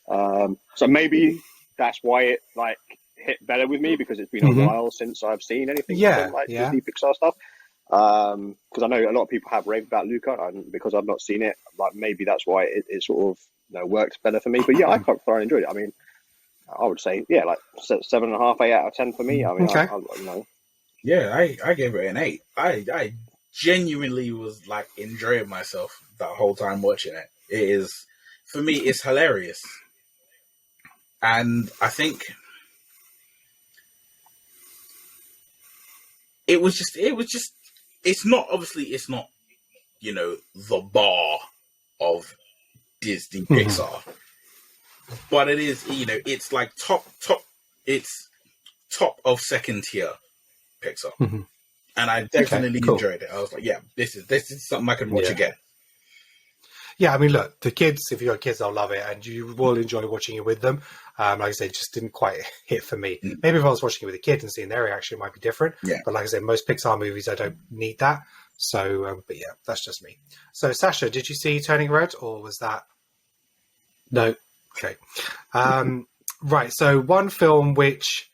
So maybe that's why it like hit better with me, because it's been a while since I've seen anything from like Disney Pixar stuff. Because I know a lot of people have raved about Luca, and because I've not seen it, like maybe that's why it sort of works better for me. But yeah, I quite thoroughly enjoyed it. I mean, I would say like 7.5, 8 out of 10 for me. I mean, okay. Yeah, I gave it an 8. I genuinely was like enjoying myself that whole time watching it. It is, for me, it's hilarious. And I think it was just, it's not, the bar of Disney Pixar, but it is, it's like it's top of second tier Pixar. And I definitely enjoyed it. I was like, yeah, this is something I can watch again. Yeah, I mean, look, the kids, if you've got kids, they'll love it, and you will enjoy watching it with them. Like I said, it just didn't quite hit for me. Maybe if I was watching it with a kid and seeing their reaction, it might be different. Yeah. But like I said, most Pixar movies, I don't need that. So, but yeah, that's just me. So, Sacha, did you see Turning Red, or was that... No. Okay. Right, so one film which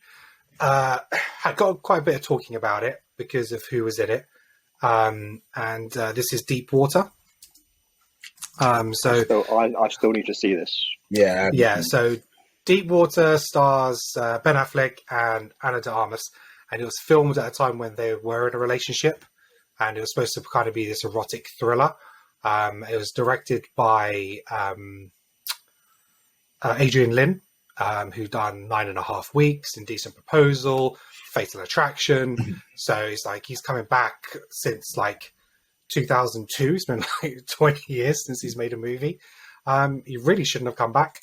had got quite a bit of talking about it because of who was in it. And this is Deep Water. I still need to see this. Yeah. So Deep Water stars Ben Affleck and Ana de Armas, and it was filmed at a time when they were in a relationship, and it was supposed to kind of be this erotic thriller. It was directed by Adrian Lin, who done 9.5 Weeks, Indecent Proposal, Fatal Attraction. So it's like he's coming back since like 2002. It's been like 20 years since he's made a movie. He really shouldn't have come back.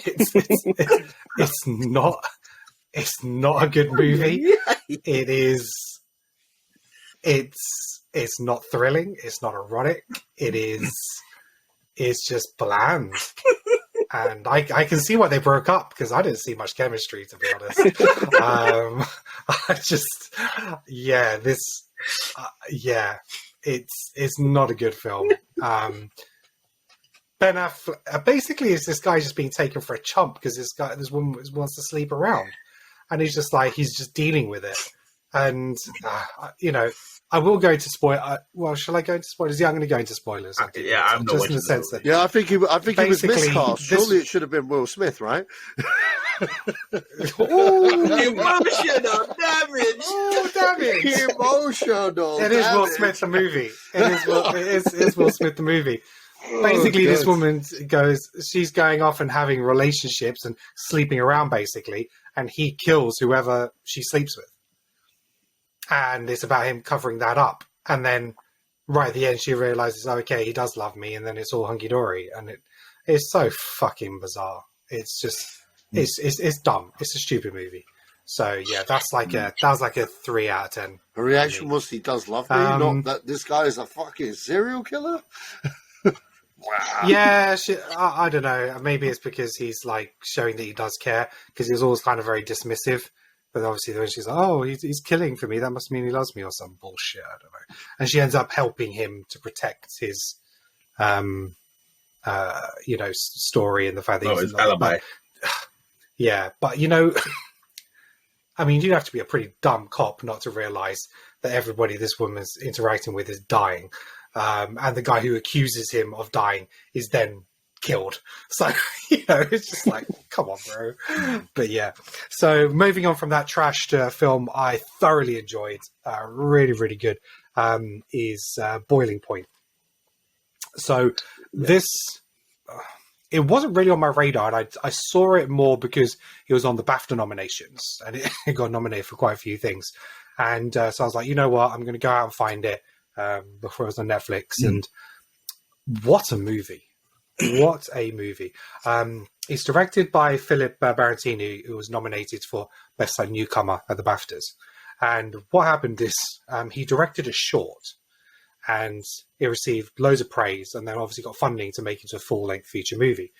It's It's not a good movie. It is. It's not thrilling. It's not erotic. It's just bland. And I can see why they broke up, because I didn't see much chemistry, to be honest. It's not a good film. Ben Affleck, basically, is this guy just being taken for a chump because this woman wants to sleep around, and he's just dealing with it. And I will go into spoil. Well, shall I go into spoilers? Yeah, I'm going to go into spoilers. I'm just in the sense that I think he was miscast. Surely it should have been Will Smith, right? Emotional damage. Oh, damage! Emotional. It is Will Smith the movie. It is Will Smith the movie. Basically, this woman she's going off and having relationships and sleeping around, basically, and he kills whoever she sleeps with. And it's about him covering that up. And then right at the end, she realizes, okay, he does love me. And then it's all hunky-dory. And it's so fucking bizarre. It's just, it's dumb. It's a stupid movie. So yeah, that was like a 3 out of 10. Her reaction was, he does love me, not that this guy is a fucking serial killer? Wow. Yeah, I don't know. Maybe it's because he's like showing that he does care, because he was always kind of very dismissive. But obviously, when she's like, "Oh, he's killing for me. That must mean he loves me," or some bullshit. I don't know. And she ends up helping him to protect his, story and the fact that he's his alibi. Yeah, but I mean, you'd have to be a pretty dumb cop not to realize that everybody this woman's interacting with is dying, and the guy who accuses him of dying is then killed. So it's just like, come on, bro. But yeah, so moving on from that trash to a film I thoroughly enjoyed, really, really good, is Boiling Point. So this it wasn't really on my radar, and I saw it more because it was on the BAFTA nominations, and it got nominated for quite a few things. And so I was like, you know what, I'm going to go out and find it before it was on Netflix. And what a movie. What a movie. It's directed by Philip Barantini, who was nominated for Best Newcomer at the BAFTAs. And what happened is he directed a short, and it received loads of praise, and then obviously got funding to make it into a full-length feature movie.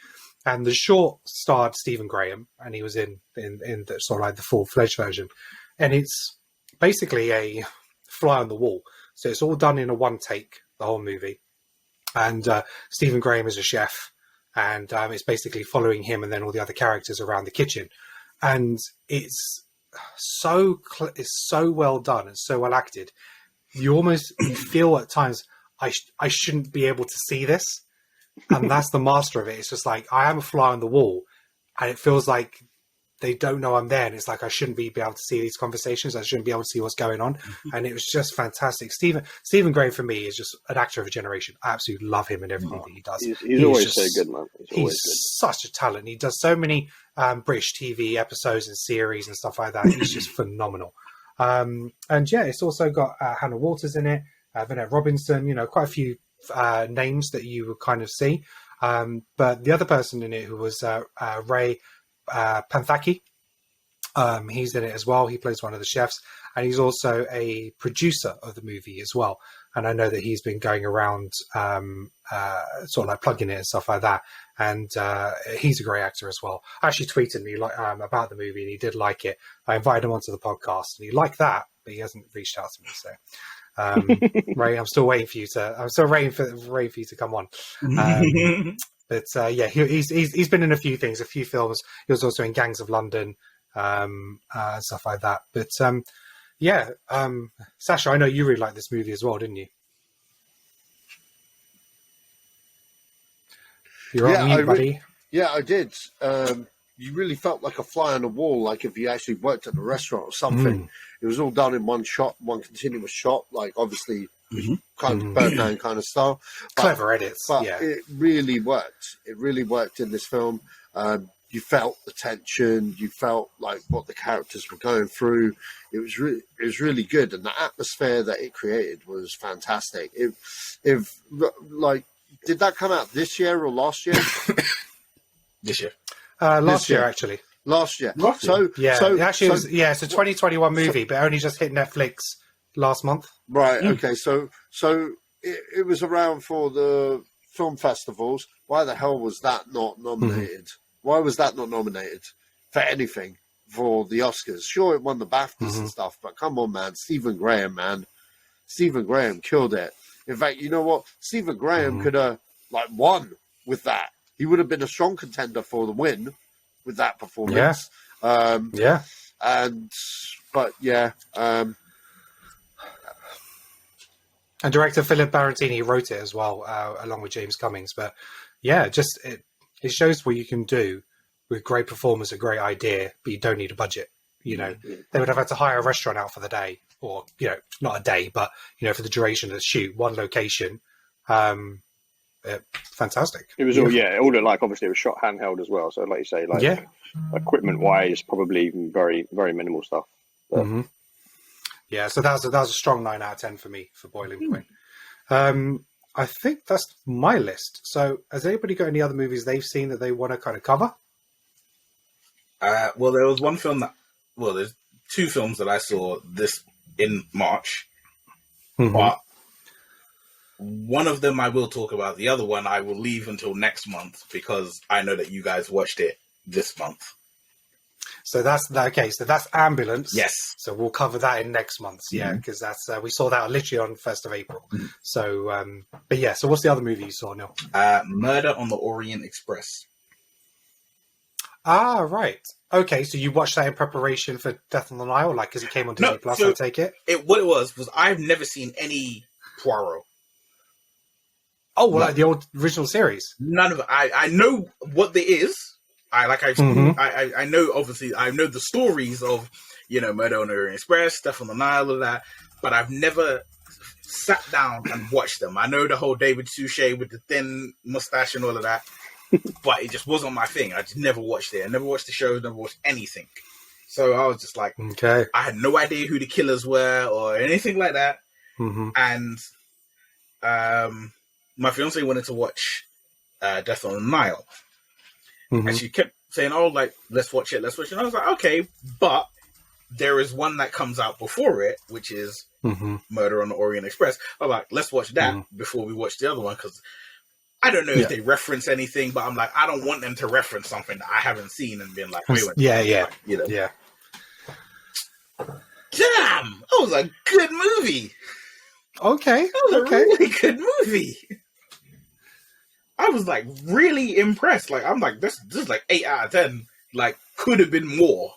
And the short starred Stephen Graham, and he was in the sort of like the full-fledged version. And it's basically a fly on the wall. So it's all done in a one take, the whole movie. And Stephen Graham is a chef, and it's basically following him and then all the other characters around the kitchen. And it's so well done and so well acted. You feel at times, I shouldn't be able to see this. And that's the master of it. It's just like, I am a fly on the wall, and it feels like they don't know I'm there. And it's like, I shouldn't be able to see these conversations. I shouldn't be able to see what's going on. And it was just fantastic. Stephen Graham, for me, is just an actor of a generation. I absolutely love him and everything that he does. He's always so good, man. He's such a talent. He does so many British TV episodes and series and stuff like that. He's just phenomenal. And yeah, it's also got Hannah Waters in it, Vanette Robinson, quite a few names that you would kind of see. But the other person in it who was Ray Panthaki, he's in it as well. He plays one of the chefs, and he's also a producer of the movie as well. And I know that he's been going around sort of like plugging it and stuff like that. And he's a great actor as well. I actually tweeted me about the movie, and he did like it. I invited him onto the podcast, and he liked that, but he hasn't reached out to me. So Ray, I'm still waiting for you to come on. But yeah, he's been in a few things, a few films. He was also in Gangs of London, and stuff like that. But yeah, Sacha, I know you really liked this movie as well, didn't you? You're on mute, buddy. Yeah, I did. You really felt like a fly on the wall, like if you actually worked at a restaurant or something. It was all done in one shot, one continuous shot, like obviously kind of Birdman kind of style. Clever edits, but yeah. It really worked. It really worked in this film. You felt the tension. You felt like what the characters were going through. It was really good, and the atmosphere that it created was fantastic. Did that come out this year or last year? This year. Last year, actually. Last year. So actually, it's a 2021 movie, but only just hit Netflix last month. Right. Okay. So it was around for the film festivals. Why the hell was that not nominated? Why was that not nominated for anything for the Oscars? Sure, it won the BAFTAs and stuff, but come on, man. Stephen Graham killed it. In fact, you know what? Stephen Graham could have won with that. He would have been a strong contender for the win with that performance. And director Philip Barantini wrote it as well, along with James Cummings. But yeah, just it shows what you can do with great performance, a great idea, but you don't need a budget. You know, they would have had to hire a restaurant out for the day, or not a day, but for the duration of the shoot, one location. Fantastic. It was all looked obviously it was shot handheld as well. So like you say, equipment wise, probably very, very minimal stuff. But... Yeah, so that was a strong 9 out of 10 for me for Boiling Point. I think that's my list. So has anybody got any other movies they've seen that they want to kind of cover? Well, there was one film there's two films that I saw in March, but one of them I will talk about. The other one I will leave until next month because I know that you guys watched it this month. So that's okay. So that's Ambulance. Yes. So we'll cover that in next month's. Yeah, because that's we saw that literally on 1st of April. So, but yeah. So what's the other movie you saw, Neil? Murder on the Orient Express. Ah, right. Okay, so you watched that in preparation for Death on the Nile, because it came on Disney Plus. I take it. What it was I've never seen any Poirot. Oh, well, like the original series. None of it. I know what there is. I know, obviously, I know the stories of, Murder on the Orient Express, Death on the Nile, all that, but I've never sat down and watched them. I know the whole David Suchet with the thin mustache and all of that, but it just wasn't my thing. I just never watched it. I never watched the show, never watched anything. So I was just like, okay. I had no idea who the killers were or anything like that. And my fiance wanted to watch Death on the Nile. And she kept saying, let's watch it. And I was like, okay, but there is one that comes out before it, which is Murder on the Orient Express. I'm like, let's watch that before we watch the other one, because I don't know if they reference anything, but I'm like, I don't want them to reference something that I haven't seen and being like, wait. Yeah. Damn! That was a good movie. Okay. That was a really good movie. I was really impressed. I'm like, this is 8 out of 10. Could have been more.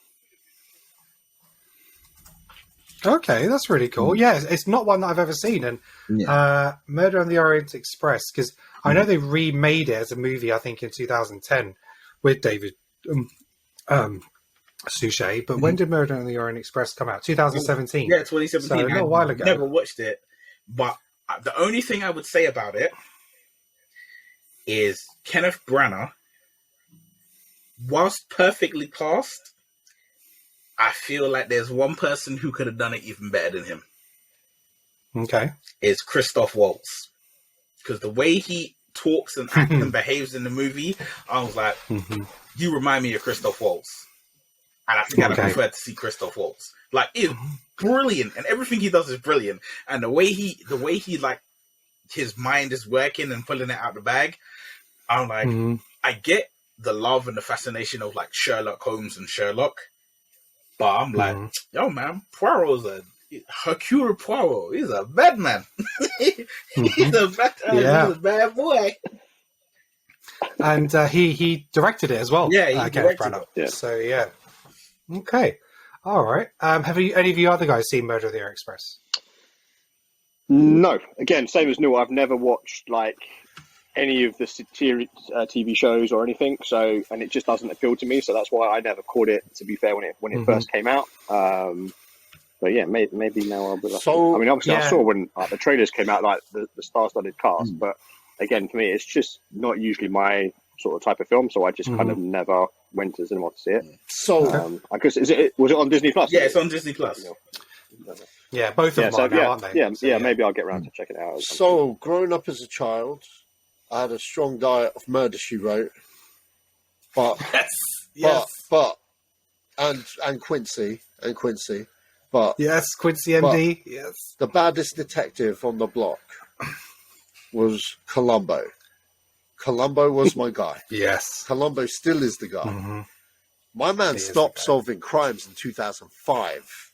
Okay, that's really cool. Yeah, it's not one that I've ever seen. And Murder on the Orient Express, because I know they remade it as a movie, I think, in 2010 with David Suchet. But when did Murder on the Orient Express come out? 2017. Yeah, 2017. So a little while ago. Never watched it. But the only thing I would say about it is Kenneth Branagh, whilst perfectly cast, I feel like there's one person who could have done it even better than him. Okay. Is Christoph Waltz. Because the way he talks and acts and behaves in the movie, I was like, you remind me of Christoph Waltz. And I think I prefer to see Christoph Waltz. He's brilliant, and everything he does is brilliant. And the way he his mind is working and pulling it out the bag, I'm like, I get the love and the fascination of Sherlock Holmes and Sherlock, but I'm like, yo man, Hercule Poirot, he's a bad man. He's a bad boy. And he directed it as well. Yeah, he directed it. Yeah. So yeah. Okay. All right. Have any of you other guys seen Murder of the Orient Express? No. Again, same as Neil. I've never watched any of the TV shows or anything. So, and it just doesn't appeal to me. So that's why I never caught it. To be fair, when it first came out. But yeah, maybe now I'll be. So, I mean, obviously, I saw when the trailers came out, the star-studded cast. But again, for me, it's just not usually my sort of type of film. So I just kind of never went to cinema to see it. So I guess was it on Disney Plus? Yeah, it's on Disney Plus. Yeah, both of them are now, aren't they? Yeah, maybe I'll get around to checking it out. So, growing up as a child, I had a strong diet of Murder, She Wrote. But and Quincy. But yes, Quincy MD. Yes, the baddest detective on the block was Columbo. Columbo was my guy. Yes, Columbo still is the guy. Mm-hmm. My man stopped solving crimes in 2005.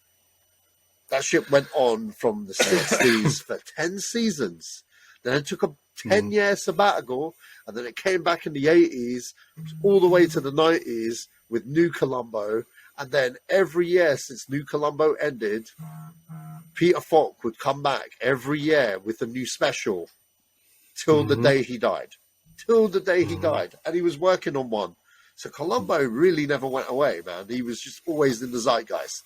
That shit went on from the 60s for 10 seasons. Then it took a 10-year sabbatical, and then it came back in the 80s, all the way to the 90s with New Columbo. And then every year since New Columbo ended, Peter Falk would come back every year with a new special till the day he died. Till the day he died. And he was working on one. So Columbo really never went away, man. He was just always in the zeitgeist.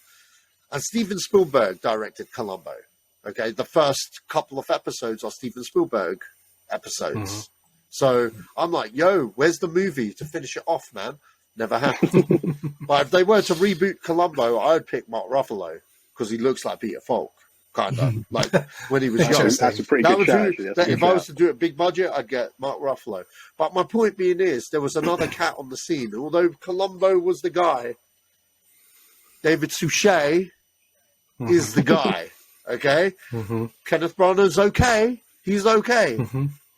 And Steven Spielberg directed Columbo. Okay, the first couple of episodes are Steven Spielberg episodes. So I'm like, yo, where's the movie to finish it off, man? Never happened. But if they were to reboot Columbo, I'd pick Mark Ruffalo because he looks like Peter Falk, kind of like when he was young. That's a pretty good shout. If I was to do a big budget, I'd get Mark Ruffalo. But my point being is, there was another cat on the scene. Although Columbo was the guy, David Suchet is the guy. Okay, Kenneth Branagh's okay. He's okay,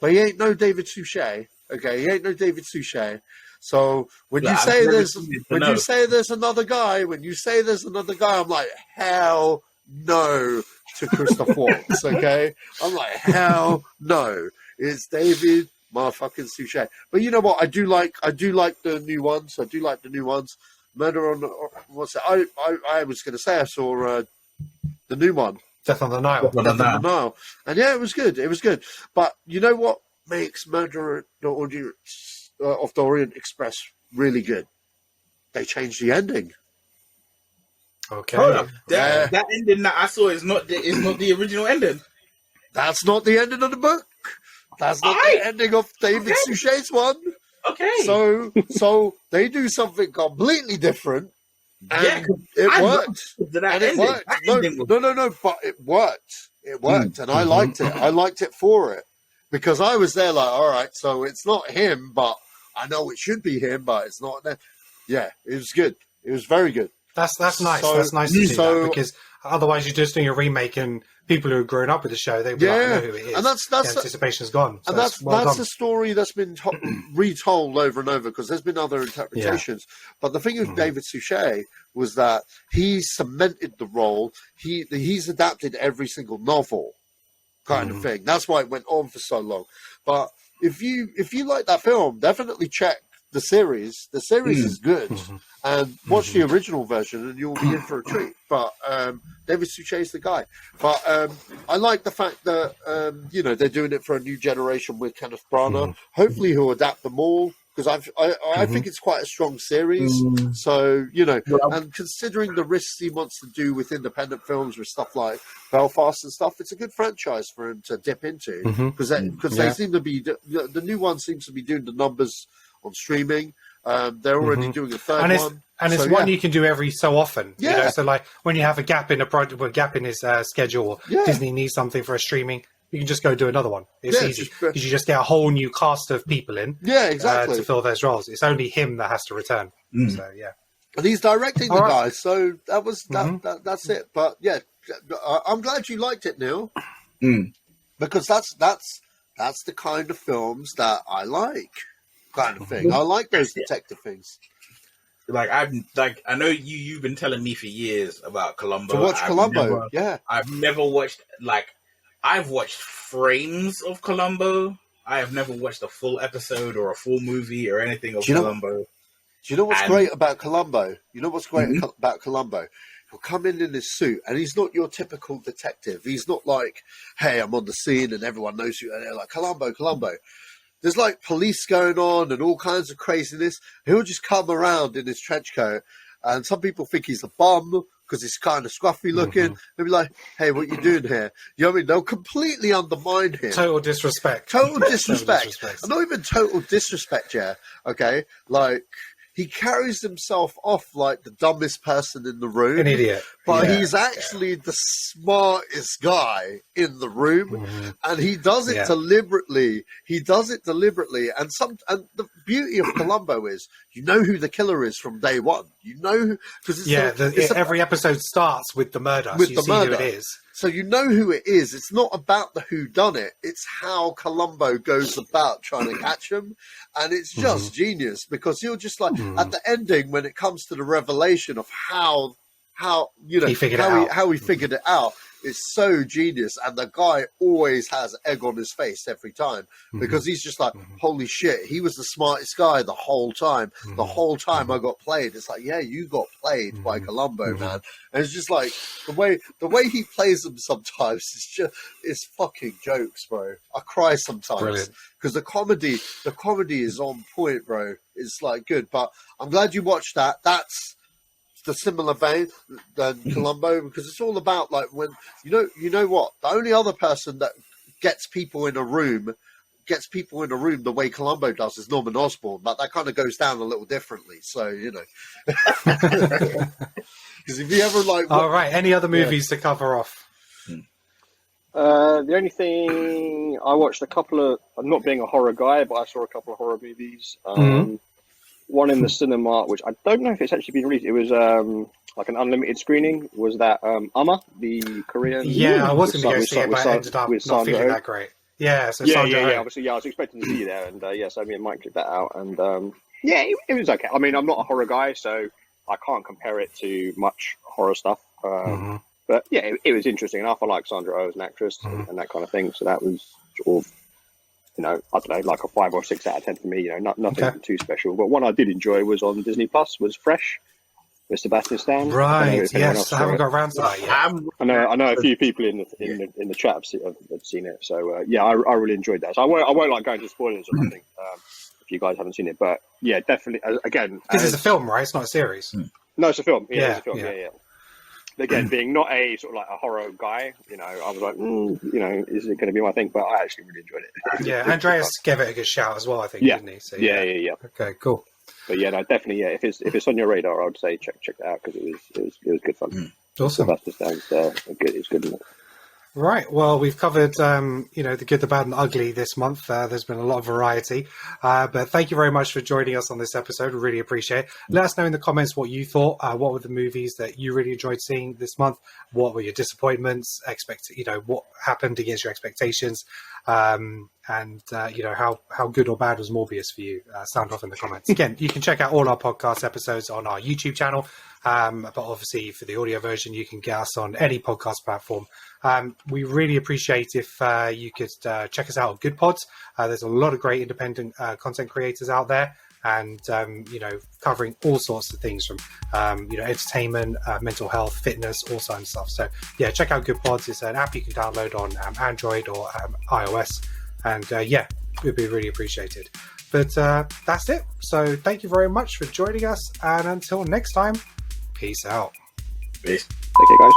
but he ain't no David Suchet. Okay, he ain't no David Suchet. So when you say there's another guy, I'm like, hell no to Christoph Waltz. Okay, I'm like, hell no, it's David motherfucking Suchet. But you know what? I do like the new ones. Murder on what's it? I was going to say I saw the new one, Death on the Nile. Death on the Nile, and yeah, it was good. But you know what makes Murder of the Orient Express really good? They changed the ending. Okay, that ending that I saw is not the original ending. That's not the ending of the book. That's not the ending of David Suchet's one. Okay, so they do something completely different, and it worked. And it worked. No, but it worked. It worked, and I liked it. I liked it for it because I was there like, all right, so it's not him, but I know it should be him, but it's not. Yeah, it was good. It was very good. That's nice. That's nice to see that, because otherwise you're just doing a remake, and people who have grown up with the show, they will know who it is. And that's the anticipation's gone. So and that's the story that's been retold over and over, because there's been other interpretations. But the thing with David Suchet was that he cemented the role. He's adapted every single novel, kind of thing. That's why it went on for so long. But if you like that film, definitely check the series. The series is good, and watch the original version, and you'll be in for a treat. But David Suchet's the guy. But I like the fact that they're doing it for a new generation with Kenneth Branagh. Hopefully, he'll adapt them all, because I think it's quite a strong series. So and considering the risks he wants to do with independent films, with stuff like Belfast and stuff, it's a good franchise for him to dip into, because they seem to be the new one seems to be doing the numbers on streaming. They're already doing a third one. And it's one you can do every so often. You know? So like when you have a gap in a gap in his schedule, Disney needs something for a streaming, you can just go do another one. It's easy, because you just get a whole new cast of people in to fill those roles. It's only him that has to return. So and he's directing the guys, so that was that's it. But yeah, I'm glad you liked it, Neil, because that's the kind of films that I like, kind of thing. I like those detective things. I know you've been telling me for years about Columbo. To watch Columbo, I've never watched, I've watched frames of Columbo. I have never watched a full episode or a full movie or anything of Columbo. Do you know what's great about Columbo? About Columbo? He'll come in his suit, and he's not your typical detective. He's not like, hey, I'm on the scene and everyone knows you. And they're like, Columbo. There's like police going on and all kinds of craziness. He'll just come around in his trench coat, and some people think he's a bum because he's kind of scruffy looking. They'll be like, hey, what you doing here? You know what I mean? They'll completely undermine him. Total disrespect. And not even total disrespect, yeah. Okay? Like, he carries himself off like the dumbest person in the room. An idiot. But he's actually the smartest guy in the room. And he does it deliberately. And the beauty of Columbo is you know who the killer is from day one. You know, because every episode starts with the murder. With so you the see murder. who it is. So you know who it is. It's not about the whodunit. It's how Columbo goes about trying to catch him. And it's just genius because you're just like, at the ending, when it comes to the revelation of how he figured it out, it's so genius. And the guy always has egg on his face every time because he's just like, holy shit, he was the smartest guy the whole time. The whole time I got played. It's like, yeah, you got played by Columbo, man. And it's just like the way he plays them sometimes it's fucking jokes, bro. I cry sometimes because the comedy is on point, bro. It's like good, but I'm glad you watched that. That's the similar vein than Columbo because it's all about like when you know what, the only other person that gets people in a room the way Columbo does is Norman Osborn, but that kind of goes down a little differently. So you know, because if you ever like, all right, any other movies to cover off? The only thing I watched a couple of. I'm not being a horror guy, but I saw a couple of horror movies. One in the cinema, which I don't know if it's actually been released. It was like an unlimited screening. Was that Amma, the Korean? Yeah, I was going to go see it, but I ended up not feeling that great. Yeah, so obviously, I was expecting to see you there, and so me and Mike checked that out, and it was okay. I mean, I'm not a horror guy, so I can't compare it to much horror stuff. But yeah, it was interesting enough. I like Sandra Oh as an actress and that kind of thing. So that was sort of, I don't know, like a 5 or 6 out of 10 for me. Nothing too special. But one I did enjoy was on Disney Plus. Was Fresh with Sebastian Stan. Right. Yes, I haven't got around to that yet. I know a few people in the chat have seen it. So I really enjoyed that. So I won't like go into spoilers or anything if you guys haven't seen it. But yeah, definitely. Again, this is a film, right? It's not a series. No, it's a film. Yeah, it's a film. Yeah. Again, being not a sort of like a horror guy, I was like, is it going to be my thing? But I actually really enjoyed it. Yeah, Andreas gave it a good shout as well, I think, didn't he? So, yeah. Okay, cool. But yeah, no, definitely, yeah. If it's on your radar, I would say check that out because it was good fun. Awesome. Sebastian Stan's it's good, isn't it? Right. Well, we've covered, the good, the bad, and the ugly this month. There's been a lot of variety. But thank you very much for joining us on this episode. We really appreciate it. Let us know in the comments what you thought. What were the movies that you really enjoyed seeing this month? What were your disappointments? What happened against your expectations? And how good or bad was Morbius for you? Sound off in the comments. Again, you can check out all our podcast episodes on our YouTube channel. But obviously for the audio version, you can get us on any podcast platform. We really appreciate if you could check us out on Good Pods. There's a lot of great independent content creators out there and, covering all sorts of things from, entertainment, mental health, fitness, all sorts of stuff. So, yeah, check out Good Pods. It's an app you can download on Android or iOS. And, it would be really appreciated. But that's it. So thank you very much for joining us. And until next time, peace out. Peace. Take care, guys.